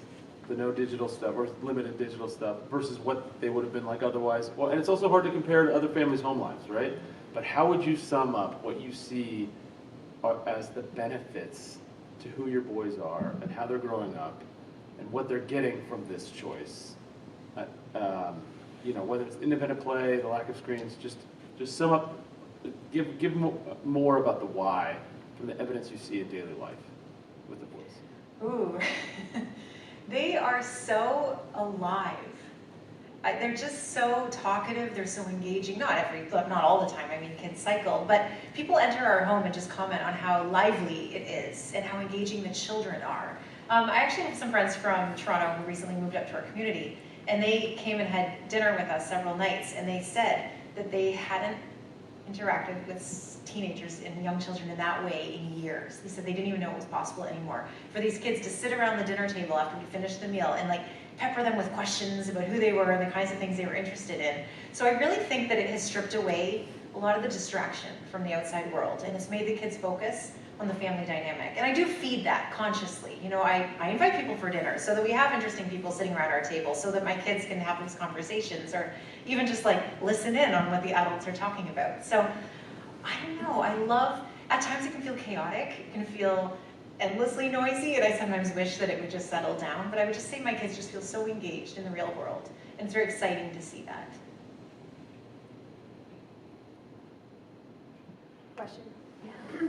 the no digital stuff or limited digital stuff, versus what they would have been like otherwise. Well, and it's also hard to compare to other families' home lives, right? But how would you sum up what you see as the benefits to who your boys are and how they're growing up and what they're getting from this choice? Whether it's independent play, the lack of screens, just sum up, give more about the why from the evidence you see in daily life with the boys. Ooh, they are so alive. They're just so talkative, they're so engaging, not all the time, I mean kids cycle, but people enter our home and just comment on how lively it is and how engaging the children are. I actually have some friends from Toronto who recently moved up to our community, and they came and had dinner with us several nights, and they said that they hadn't interacted with teenagers and young children in that way in years. They said they didn't even know it was possible anymore. For these kids to sit around the dinner table after we finished the meal and pepper them with questions about who they were and the kinds of things they were interested in. So I really think that it has stripped away a lot of the distraction from the outside world, and it's made the kids focus on the family dynamic. And I do feed that consciously. I invite people for dinner so that we have interesting people sitting around our table so that my kids can have these conversations or even just listen in on what the adults are talking about. So I don't know, at times it can feel chaotic, it can feel endlessly noisy, and I sometimes wish that it would just settle down, but I would just say my kids just feel so engaged in the real world, and it's very exciting to see that. Question. Yeah.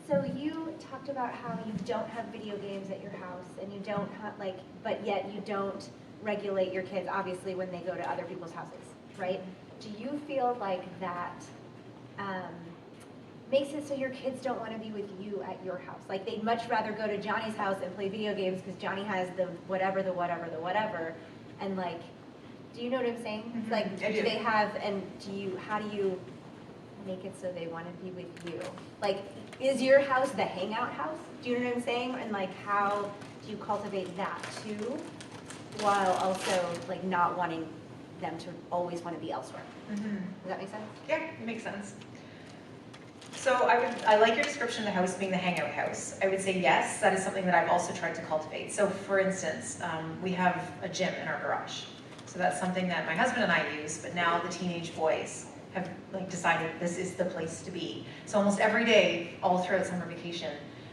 So you talked about how you don't have video games at your house, and you don't have but yet you don't regulate your kids obviously when they go to other people's houses, right? Do you feel like that makes it so your kids don't want to be with you at your house? They'd much rather go to Johnny's house and play video games because Johnny has the whatever, and do you know what I'm saying? Mm-hmm. Do they have, and how do you make it so they want to be with you? Is your house the hangout house? Do you know what I'm saying? And how do you cultivate that too, while also not wanting them to always want to be elsewhere? Mm-hmm. Does that make sense? Yeah, it makes sense. So I like your description of the house being the hangout house. I would say yes, that is something that I've also tried to cultivate. So for instance, we have a gym in our garage. So that's something that my husband and I use, but now the teenage boys have like decided this is the place to be. So almost every day, all throughout summer vacation,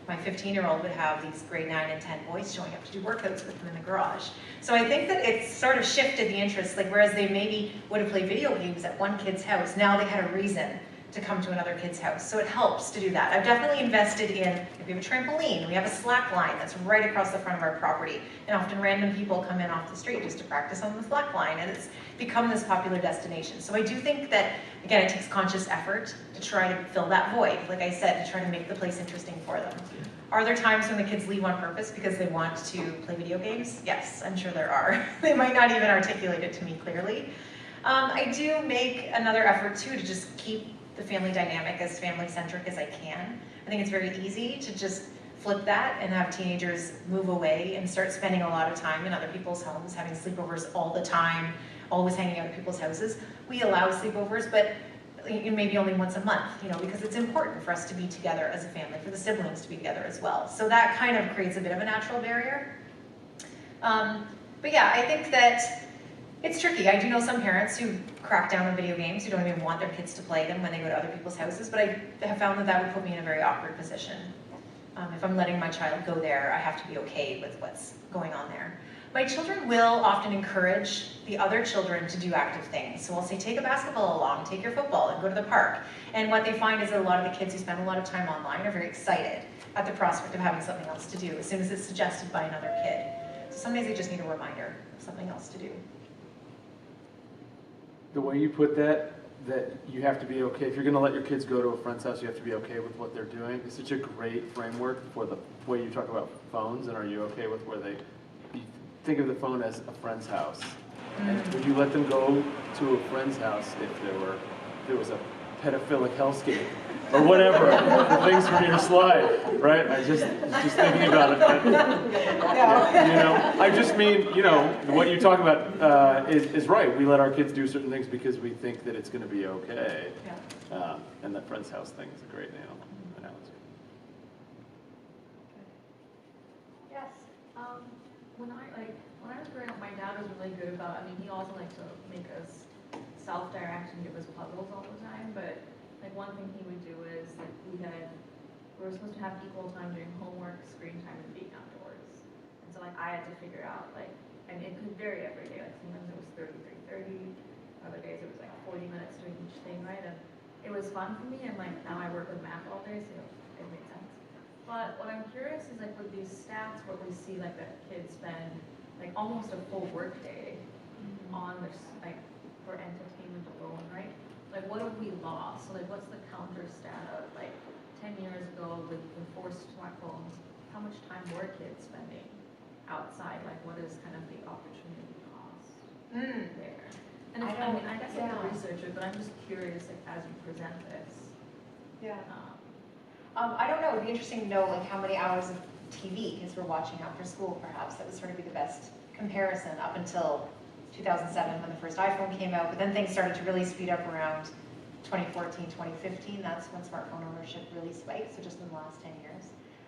my 15-year-old would have these grade 9 and 10 boys showing up to do workouts with them in the garage. So I think that it's sort of shifted the interest, like whereas they maybe would have played video games at one kid's house, now they had a reason to come to another kid's house. So it helps to do that. I've definitely invested in, if we have a trampoline, we have a slack line that's right across the front of our property. And often random people come in off the street just to practice on the slack line, and it's become this popular destination. So I do think that, again, it takes conscious effort to try to fill that void, like I said, to try to make the place interesting for them. Are there times when the kids leave on purpose because they want to play video games? Yes, I'm sure there are. They might not even articulate it to me clearly. I do make another effort too to just keep the family dynamic as family-centric as I can. I think it's very easy to just flip that and have teenagers move away and start spending a lot of time in other people's homes, having sleepovers all the time, always hanging out at people's houses. We allow sleepovers, but maybe only once a month, because it's important for us to be together as a family, for the siblings to be together as well. So that kind of creates a bit of a natural barrier. But yeah, I think that it's tricky. I do know some parents who crack down on video games, who don't even want their kids to play them when they go to other people's houses, but I have found that that would put me in a very awkward position. If I'm letting my child go there, I have to be okay with what's going on there. My children will often encourage the other children to do active things. So I'll say, take a basketball along, take your football, and go to the park. And what they find is that a lot of the kids who spend a lot of time online are very excited at the prospect of having something else to do as soon as it's suggested by another kid. So some days they just need a reminder of something else to do. The way you put that you have to be okay, if you're going to let your kids go to a friend's house, you have to be okay with what they're doing. It's such a great framework for the way you talk about phones, and are you okay with where you think of the phone as a friend's house. And would you let them go to a friend's house if there was a pedophilic hellscape or whatever, the things from your slide, right? I just thinking about it. I just mean, what you talk about is right. We let our kids do certain things because we think that it's going to be okay. Yeah. And that friend's house thing is a great analogy. Yes. When I was growing up, my dad was really good about, he also liked to make us self-direct and give us puzzles all the time, but one thing he would do is we were supposed to have equal time doing homework, screen time, and being outdoors. And so I had to figure out and it could vary every day. Sometimes it was 30, other days it was 40 minutes doing each thing, right? And it was fun for me, and now I work with math all day, so it made sense. But what I'm curious is with these stats where we see that kids spend almost a full work day on this for entertainment alone, right? What have we lost? So what's the counter stat of 10 years ago with the forced smartphones, how much time were kids spending outside? What is kind of the opportunity cost there? And I guess I'm a researcher, but I'm just curious as you present this. Yeah. I don't know. It'd be interesting to know how many hours of TV kids were watching after school, perhaps. That would sort of be the best comparison up until 2007 when the first iPhone came out. But then things started to really speed up around 2014, 2015. That's when smartphone ownership really spiked, so just in the last 10 years.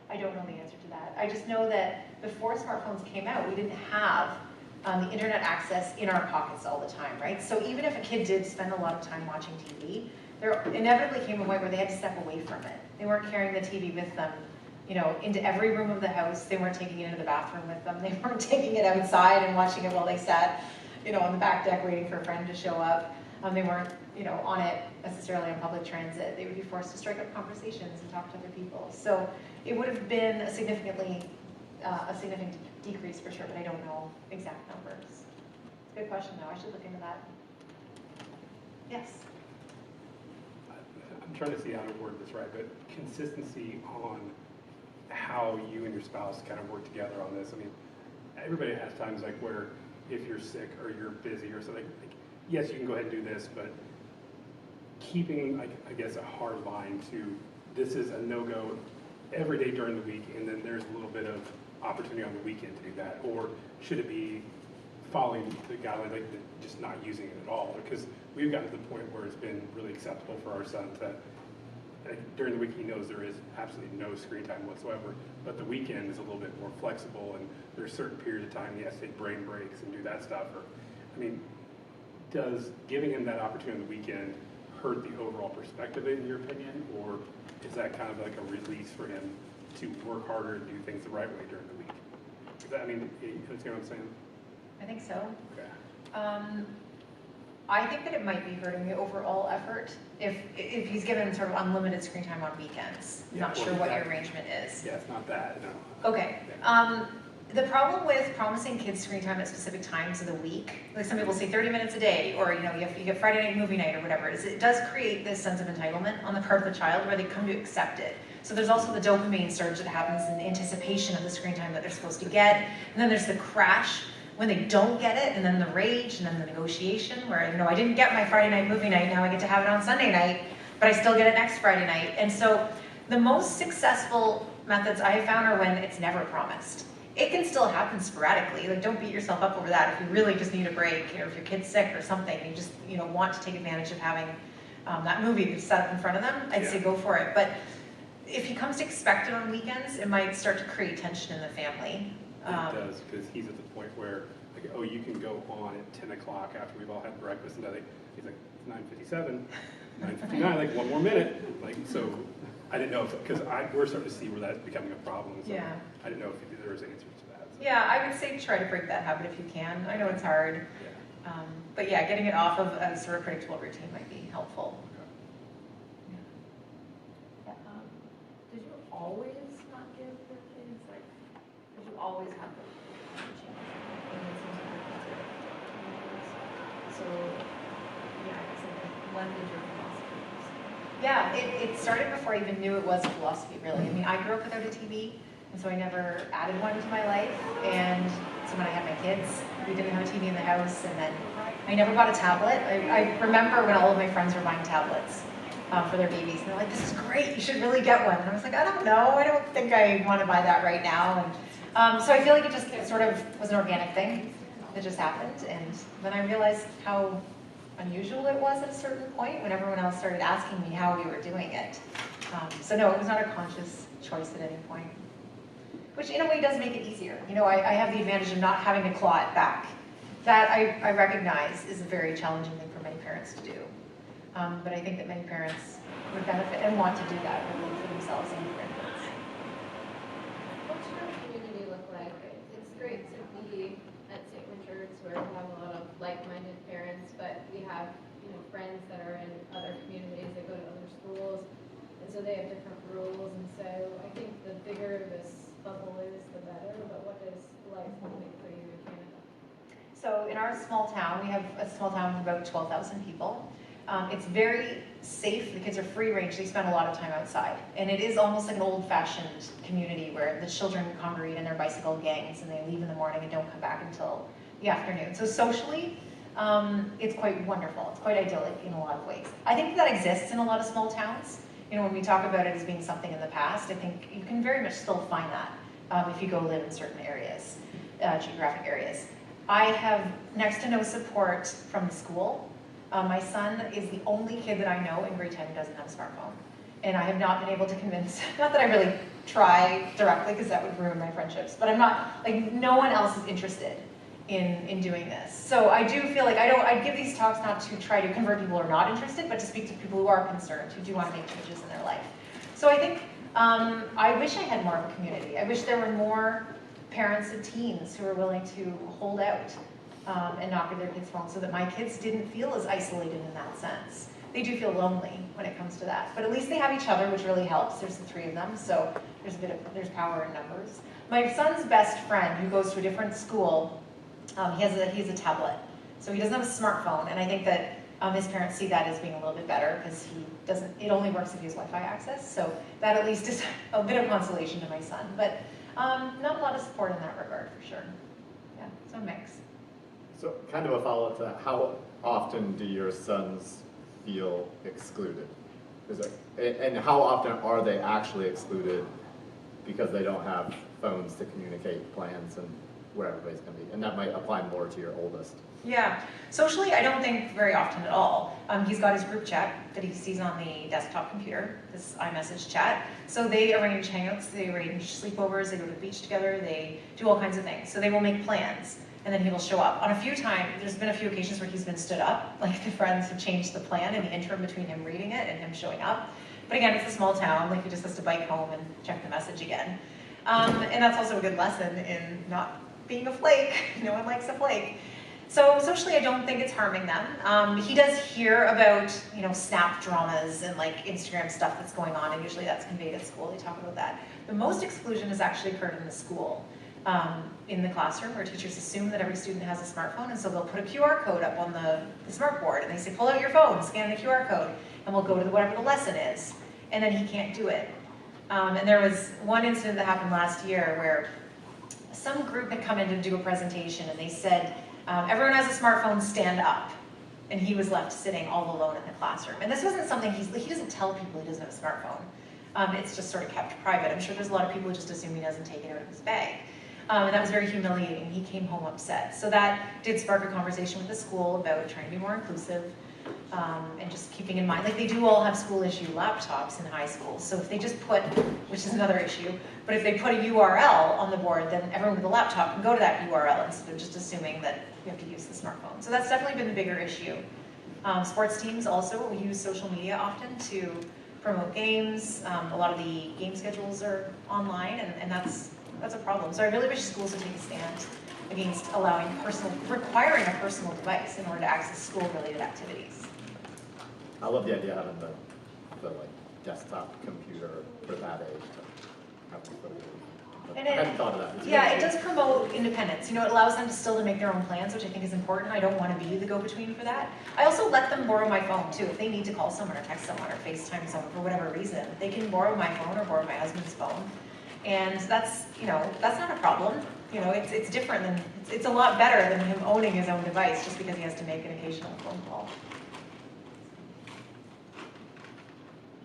I don't know the answer to that. I just know that before smartphones came out, we didn't have the internet access in our pockets all the time, right? So even if a kid did spend a lot of time watching TV, there inevitably came a point where they had to step away from it. They weren't carrying the TV with them, into every room of the house. They weren't taking it into the bathroom with them. They weren't taking it outside and watching it while they sat, on the back deck waiting for a friend to show up. They weren't, on it necessarily on public transit. They would be forced to strike up conversations and talk to other people. So it would have been a significant decrease for sure, but I don't know exact numbers. It's a good question though. I should look into that. Yes. I'm trying to see how to word this right, but consistency on how you and your spouse kind of work together on this. Everybody has times where if you're sick or you're busy or something, yes, you can go ahead and do this, but keeping, I guess, a hard line to this is a no-go every day during the week, and then there's a little bit of opportunity on the weekend to do that, or should it be following the guideline, just not using it at all? Because we've gotten to the point where it's been really acceptable for our son to during the week, he knows there is absolutely no screen time whatsoever, but the weekend is a little bit more flexible, and there's certain periods of time he has to take brain breaks and do that stuff. Or, I mean, does giving him that opportunity on the weekend hurt the overall perspective in your opinion, or is that kind of like a release for him to work harder and do things the right way during the week? Is that, I mean, you understand what I'm saying? I think so. Okay. I think that it might be hurting the overall effort if he's given sort of unlimited screen time on weekends. I'm not Yeah, sure well, what that- your arrangement is. Yeah, it's not that, no. Okay. The problem with promising kids screen time at specific times of the week, like some people say 30 minutes a day, or you get Friday night movie night or whatever, is it does create this sense of entitlement on the part of the child where they come to accept it. So there's also the dopamine surge that happens in anticipation of the screen time that they're supposed to get, and then there's the crash when they don't get it, and then the rage, and then the negotiation where, I didn't get my Friday night movie night, now I get to have it on Sunday night, but I still get it next Friday night. And so the most successful methods I have found are when it's never promised. It can still happen sporadically, like don't beat yourself up over that if you really just need a break, or if your kid's sick or something, and you just want to take advantage of having that movie that's set up in front of them, I'd say go for it. But if he comes to expect it on weekends, it might start to create tension in the family. It does, because he's at the point where, like, oh, you can go on at 10 o'clock after we've all had breakfast, and he's like, it's 9:57, 9:59, like, one more minute. Like, so, I didn't know, because we're starting to see where that's becoming a problem. So Yeah. I didn't know if there was answers to that. So. Yeah, I would say try to break that habit if you can. I know it's hard. Yeah. But yeah, getting it off of a sort of predictable routine might be helpful. Did you always not give your kids, like, did you always have the chance? So, yeah, I guess like, when did your philosophy start? Yeah, it started before I even knew it was a philosophy, really. I mean, I grew up without a TV, and so I never added one to my life. And so when I had my kids, we didn't have a TV in the house, and then I never bought a tablet. I remember when all of my friends were buying tablets for their babies, and they're like, "This is great, you should really get one." And I was like, "I don't know, I don't think I want to buy that right now." And so I feel like it just sort of was an organic thing that just happened, and then I realized how unusual it was at a certain point when everyone else started asking me how we were doing it. So no, it was not a conscious choice at any point, which in a way does make it easier. I have the advantage of not having to claw it back. That I recognize is a very challenging thing for many parents to do. But I think that many parents would benefit and want to do that for themselves and for their kids. What's your community look like? It's great to be at St. Richard's where we have a lot of like-minded parents, but we have friends that are in other communities that go to other schools, and so they have different rules. And so I think the bigger this bubble is, the better. But what does life look like for you in Canada? So in our small town, we have a small town of about 12,000 people. It's very safe. The kids are free range. They spend a lot of time outside. And it is almost like an old-fashioned community where the children congregate in their bicycle gangs and they leave in the morning and don't come back until the afternoon. So socially, it's quite wonderful. It's quite idyllic in a lot of ways. I think that exists in a lot of small towns. When we talk about it as being something in the past, I think you can very much still find that if you go live in certain areas, geographic areas. I have next to no support from the school. My son is the only kid that I know in grade 10 who doesn't have a smartphone. And I have not been able to convince, not that I really try directly because that would ruin my friendships, but I'm not, like, no one else is interested in doing this. So I do feel like I give these talks not to try to convert people who are not interested, but to speak to people who are concerned, who do want to make changes in their life. So I think, I wish I had more of a community. I wish there were more parents of teens who are willing to hold out and knock at their kids' phones so that my kids didn't feel as isolated in that sense. They do feel lonely when it comes to that, but at least they have each other, which really helps. There's the three of them, so there's power in numbers. My son's best friend, who goes to a different school, he has a tablet, so he doesn't have a smartphone, and I think that his parents see that as being a little bit better because it only works if he has Wi-Fi access, so that at least is a bit of consolation to my son, but not a lot of support in that regard for sure. Yeah, so a mix. So kind of a follow-up to that, how often do your sons feel excluded? And how often are they actually excluded because they don't have phones to communicate plans and where everybody's going to be. And that might apply more to your oldest. Yeah, socially, I don't think very often at all. He's got his group chat that he sees on the desktop computer, this iMessage chat. So they arrange hangouts, they arrange sleepovers, they go to the beach together, they do all kinds of things. So they will make plans, and then he will show up. On a few times, there's been a few occasions where he's been stood up, like the friends have changed the plan in the interim between him reading it and him showing up. But again, it's a small town, like he just has to bike home and check the message again. And that's also a good lesson in not being a flake. No one likes a flake. So socially, I don't think it's harming them. He does hear about, you know, Snap dramas and like Instagram stuff that's going on, and usually that's conveyed at school. They talk about that. The most exclusion has actually occurred in the school, in the classroom, where teachers assume that every student has a smartphone, and so they'll put a QR code up on the smart board, and they say, pull out your phone, scan the QR code, and we'll go to whatever the lesson is, and then he can't do it. And there was one incident that happened last year where some group had come in to do a presentation, and they said, everyone has a smartphone, stand up. And he was left sitting all alone in the classroom. And this wasn't something he doesn't tell people he doesn't have a smartphone. It's just sort of kept private. I'm sure there's a lot of people who just assume he doesn't take it out of his bag. And that was very humiliating. He came home upset. So that did spark a conversation with the school about trying to be more inclusive, and just keeping in mind, like they do all have school issue laptops in high school. So if they just put, which is another issue, but if they put a URL on the board, then everyone with a laptop can go to that URL instead of just assuming that you have to use the smartphone. So that's definitely been the bigger issue. Sports teams also use social media often to promote games. A lot of the game schedules are online, and that's a problem. So I really wish schools would take a stand against requiring a personal device in order to access school-related activities. I love the idea of having the like desktop computer for that age to have people. I hadn't thought of that. Yeah, it does promote independence. You know, it allows them to still make their own plans, which I think is important. I don't want to be the go-between for that. I also let them borrow my phone too. If they need to call someone or text someone or FaceTime someone for whatever reason, they can borrow my phone or borrow my husband's phone. And that's, you know, that's not a problem. You know, it's different than, it's a lot better than him owning his own device just because he has to make an occasional phone call.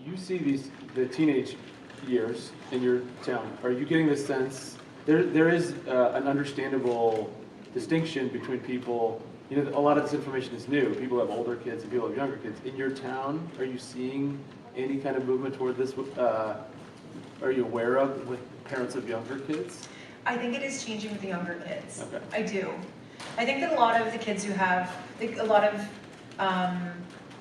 You see the teenage years in your town. Are you getting the sense there is an understandable distinction between people? You know, a lot of this information is new. People have older kids and people have younger kids. In your town, are you seeing any kind of movement toward this? Are you aware of with parents of younger kids? I think it is changing with the younger kids. Okay. I do. I think that a lot of the kids who have, a lot of,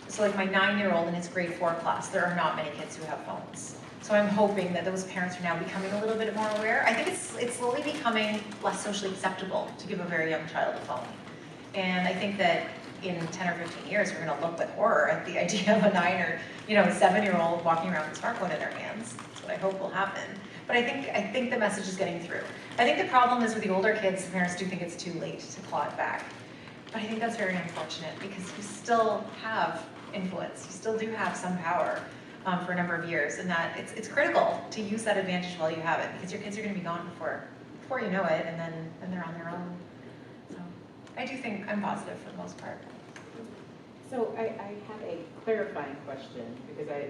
so like my 9-year-old in his grade 4 class, there are not many kids who have phones. So I'm hoping that those parents are now becoming a little bit more aware. I think it's slowly becoming less socially acceptable to give a very young child a phone. And I think that in 10 or 15 years, we're going to look with horror at the idea of a 9 or 7-year-old walking around with a smartphone in their hands. That's what I hope will happen. But I think the message is getting through. I think the problem is with the older kids, the parents do think it's too late to claw it back. But I think that's very unfortunate because you still have influence. You still do have some power for a number of years, and that it's critical to use that advantage while you have it because your kids are going to be gone before you know it, and then they're on their own. So I do think I'm positive for the most part. So I have a clarifying question because I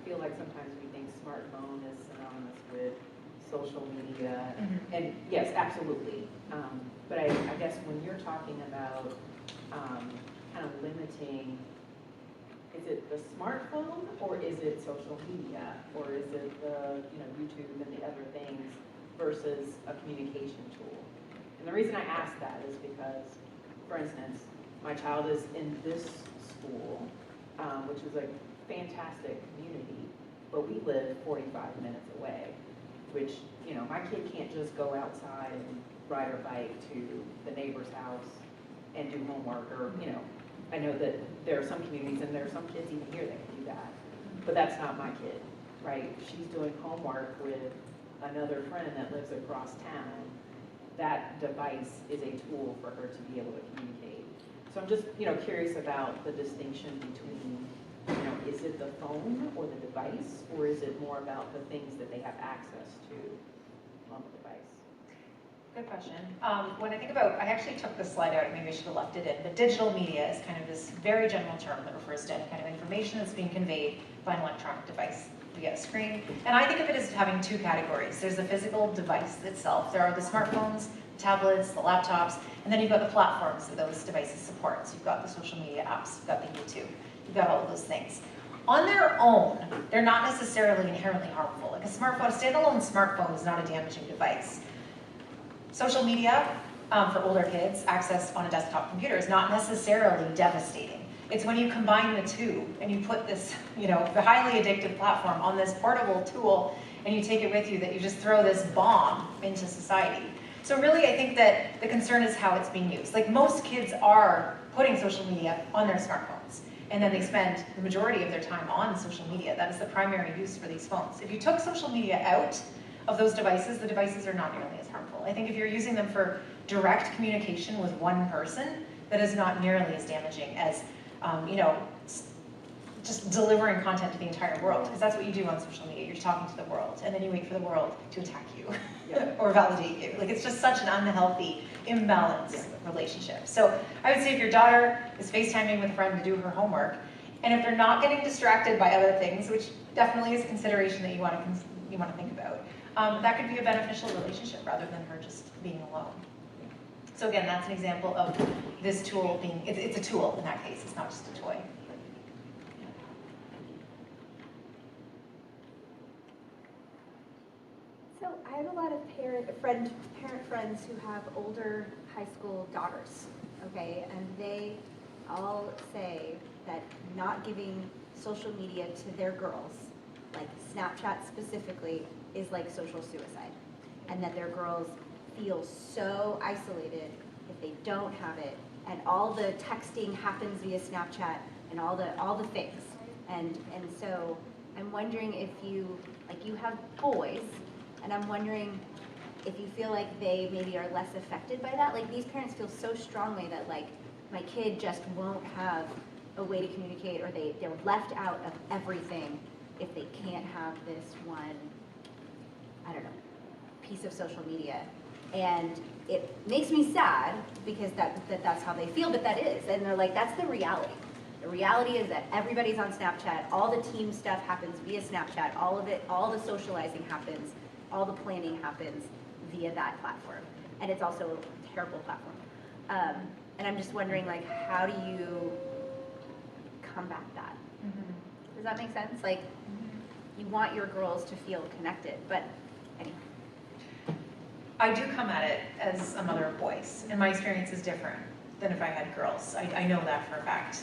feel like sometimes we think smartphone is synonymous with social media, and yes, absolutely. But I guess when you're talking about kind of limiting, is it the smartphone or is it social media or is it the YouTube and the other things versus a communication tool? And the reason I ask that is because, for instance, my child is in this school, which is a fantastic community, but we live 45 minutes away, which, my kid can't just go outside and ride her bike to the neighbor's house and do homework or, I know that there are some communities and there are some kids even here that can do that, but that's not my kid, right? She's doing homework with another friend that lives across town. That device is a tool for her to be able to communicate. So I'm just, curious about the distinction between, is it the phone or the device, or is it more about the things that they have access to on the device? Good question. When I think about, I actually took this slide out, maybe I should have left it in, but digital media is kind of this very general term that refers to any kind of information that's being conveyed by an electronic device. we get a screen. And I think of it as having two categories. There's the physical device itself. There are the smartphones, the tablets, the laptops, and then you've got the platforms that those devices support. So you've got the social media apps, you've got the YouTube, you've got all of those things. On their own, they're not necessarily inherently harmful. Like a smartphone, a standalone smartphone is not a damaging device. Social media, for older kids, accessed on a desktop computer is not necessarily devastating. It's when you combine the two and you put this, the highly addictive platform on this portable tool and you take it with you that you just throw this bomb into society. So really, I think that the concern is how it's being used. Like most kids are putting social media on their smartphones, and then they spend the majority of their time on social media. That is the primary use for these phones. If you took social media out of those devices, the devices are not nearly as harmful. I think if you're using them for direct communication with one person, that is not nearly as damaging as, just delivering content to the entire world, because that's what you do on social media. You're talking to the world, and then you wait for the world to attack you or validate you. Like, it's just such an unhealthy, imbalanced relationship. So I would say if your daughter is FaceTiming with a friend to do her homework, and if they're not getting distracted by other things, which definitely is a consideration that you want to think about, that could be a beneficial relationship rather than her just being alone. So again, that's an example of this tool being, it's a tool in that case, it's not just a toy. So I have a lot of parent friends who have older high school daughters, okay? And they all say that not giving social media to their girls, like Snapchat specifically, is like social suicide. And that their girls feel so isolated if they don't have it. And all the texting happens via Snapchat and all the things. And so I'm wondering if you have boys, and I'm wondering if you feel like they maybe are less affected by that. Like these parents feel so strongly that like my kid just won't have a way to communicate, or they're left out of everything if they can't have this one, I don't know, piece of social media. And it makes me sad because that's how they feel, but that is. And they're like, that's the reality. The reality is that everybody's on Snapchat, all the team stuff happens via Snapchat, all of it, all the socializing happens, all the planning happens via that platform. And it's also a terrible platform. And I'm just wondering, like, how do you combat that? Mm-hmm. Does that make sense? Like, you want your girls to feel connected, but anyway. I do come at it as a mother of boys, and my experience is different than if I had girls. I know that for a fact.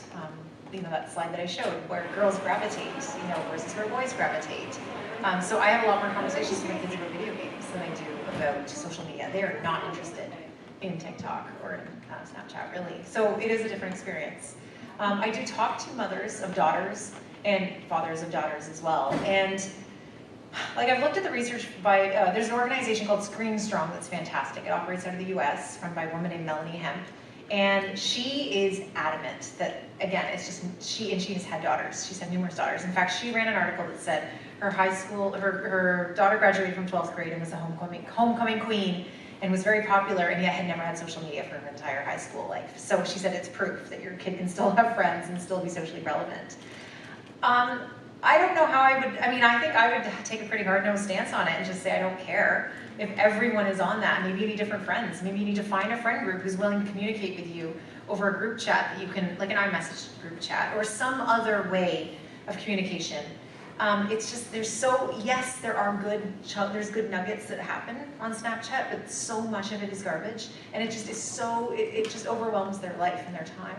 That slide that I showed, where girls gravitate, versus where boys gravitate. So I have a lot more conversations with my kids about video games than I do about social media. They are not interested in TikTok or in Snapchat, really. So it is a different experience. I do talk to mothers of daughters and fathers of daughters as well. And like I've looked at the research by, there's an organization called Screen Strong that's fantastic. It operates out of the US, run by a woman named Melanie Hemp. And she is adamant that, again, it's just, she has had daughters. She's had numerous daughters. In fact, she ran an article that said her daughter graduated from 12th grade and was a homecoming queen and was very popular, and yet had never had social media for her entire high school life. So she said it's proof that your kid can still have friends and still be socially relevant. I don't know how I think I would take a pretty hard-nosed stance on it and just say I don't care. If everyone is on that, maybe you need different friends. Maybe you need to find a friend group who's willing to communicate with you over a group chat that you can, like an iMessage group chat, or some other way of communication. It's just, yes, there's good nuggets that happen on Snapchat, but so much of it is garbage, and it just is it just overwhelms their life and their time.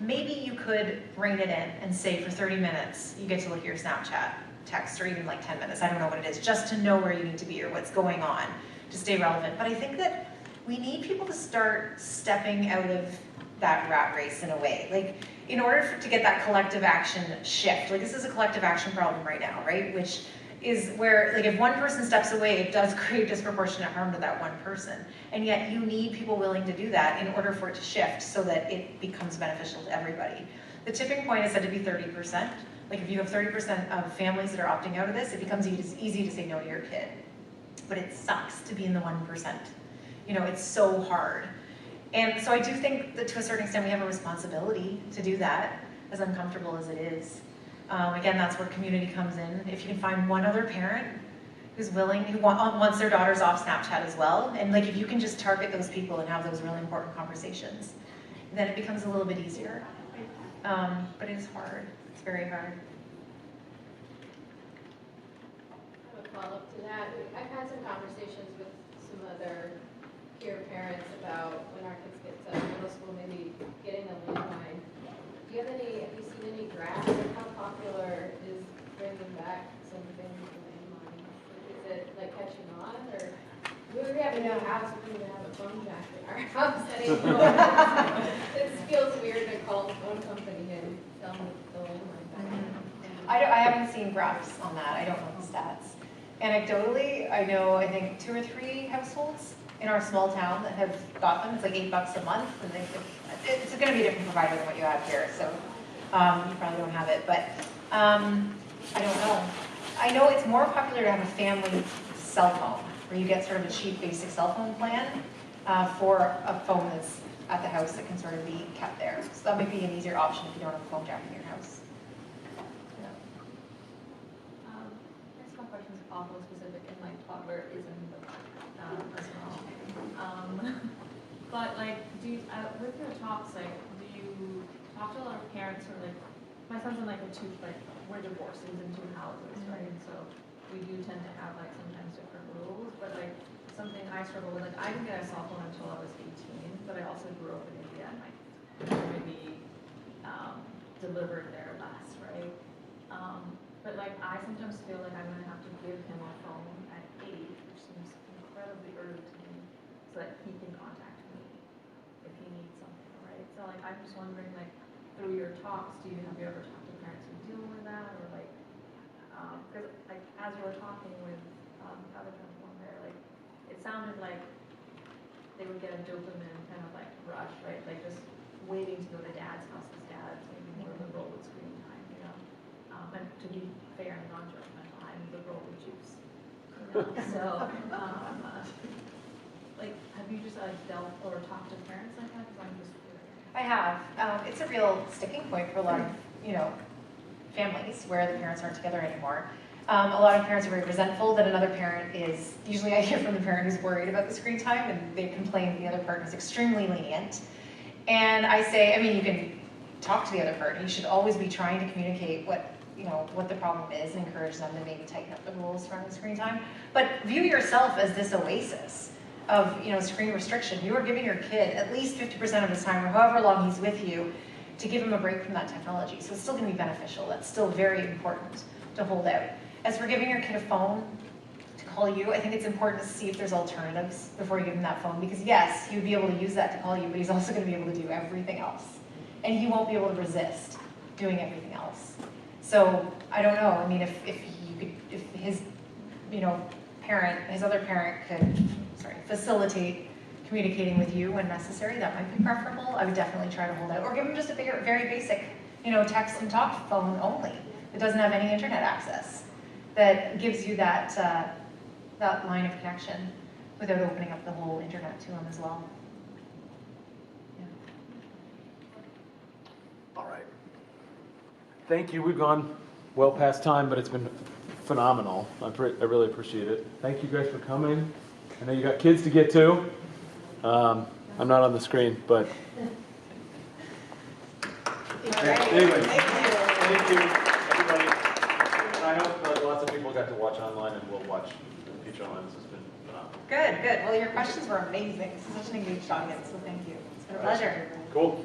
Maybe you could rein it in and say for 30 minutes, you get to look at your Snapchat text, or even like 10 minutes, I don't know what it is, just to know where you need to be or what's going on to stay relevant. But I think that we need people to start stepping out of that rat race in a way. Like, in order to get that collective action shift, like this is a collective action problem right now, right? Which is where, like, if one person steps away, it does create disproportionate harm to that one person. And yet you need people willing to do that in order for it to shift so that it becomes beneficial to everybody. The tipping point is said to be 30%. Like if you have 30% of families that are opting out of this, it becomes easy to say no to your kid. But it sucks to be in the 1%. It's so hard. And so I do think that to a certain extent we have a responsibility to do that, as uncomfortable as it is. Again, that's where community comes in. If you can find one other parent who's willing, who wants their daughters off Snapchat as well, and like if you can just target those people and have those really important conversations, then it becomes a little bit easier. But it is hard. It's very hard. I have a follow-up to that. I've had some conversations with some other peer parents about when our kids get to middle school, maybe getting a landline. Have you seen any graphs of how popular is bringing back something with the landline? Is it like catching on, or we have a new house, we don't even have a phone jack in our house anymore. It feels weird to call the phone company and tell them the landline back. I haven't seen graphs on that. I don't know the stats. Anecdotally, I know, I think 2 or 3 households in our small town that have got them. It's like $8 a month, and it's going to be a different provider than what you have here, so you probably don't have it. But I don't know. I know it's more popular to have a family cell phone, where you get sort of a cheap basic cell phone plan for a phone that's at the house that can sort of be kept there. So that might be an easier option if you don't have a phone jack in your house. Next one question is awful specific, and like toddlerism as well. But like, do you, with your talks, like, do you talk to a lot of parents who are like, my son's in like we're divorced, he's in 2 houses, right? So we do tend to have like sometimes different rules, but like something I struggle with, like I didn't get a cell phone until I was 18, but I also grew up in India and like maybe delivered there less, right? But like I sometimes feel like I'm gonna have to give him a phone at 8, which seems incredibly early to me, so that he can contact me if he needs something, right? So like I'm just wondering, like through your talks, have you ever talked to parents who deal with that, or like, because like as you were talking with the other one there, like it sounded like they would get a dopamine kind of like rush, right? Like just waiting to go to dad's house because dad's maybe more liberal with screen time, you know? And to be fair and non-judgmental, I'm liberal with juice. You know? So, like, have you just dealt or talked to parents like that? Because I'm just curious. I have. It's a real sticking point for a lot of, families where the parents aren't together anymore. A lot of parents are very resentful that another parent is, usually I hear from the parent who's worried about the screen time, and they complain the other partner is extremely lenient. And I say, you can talk to the other partner. You should always be trying to communicate what the problem is and encourage them to maybe tighten up the rules around the screen time. But view yourself as this oasis of, screen restriction. You are giving your kid at least 50% of his time, or however long he's with you, to give him a break from that technology. So it's still going to be beneficial. That's still very important to hold out. As for giving your kid a phone to call you, I think it's important to see if there's alternatives before you give him that phone. Because yes, he'd be able to use that to call you, but he's also going to be able to do everything else. And he won't be able to resist doing everything else. So I don't know. If his, his other parent could, facilitate communicating with you when necessary, that might be preferable. I would definitely try to hold out, or give him just a very basic, text and talk phone only that doesn't have any internet access, that gives you that that line of connection without opening up the whole internet to him as well. Yeah. All right. Thank you. We've gone well past time, but it's been phenomenal. I really appreciate it. Thank you guys for coming. I know you got kids to get to. I'm not on the screen, but anyway, thank you, everybody. And I hope lots of people got to watch online and will watch in the future online. This has been phenomenal. Good. Well, your questions were amazing. This is such an engaged audience, so thank you. It's been a pleasure. Cool.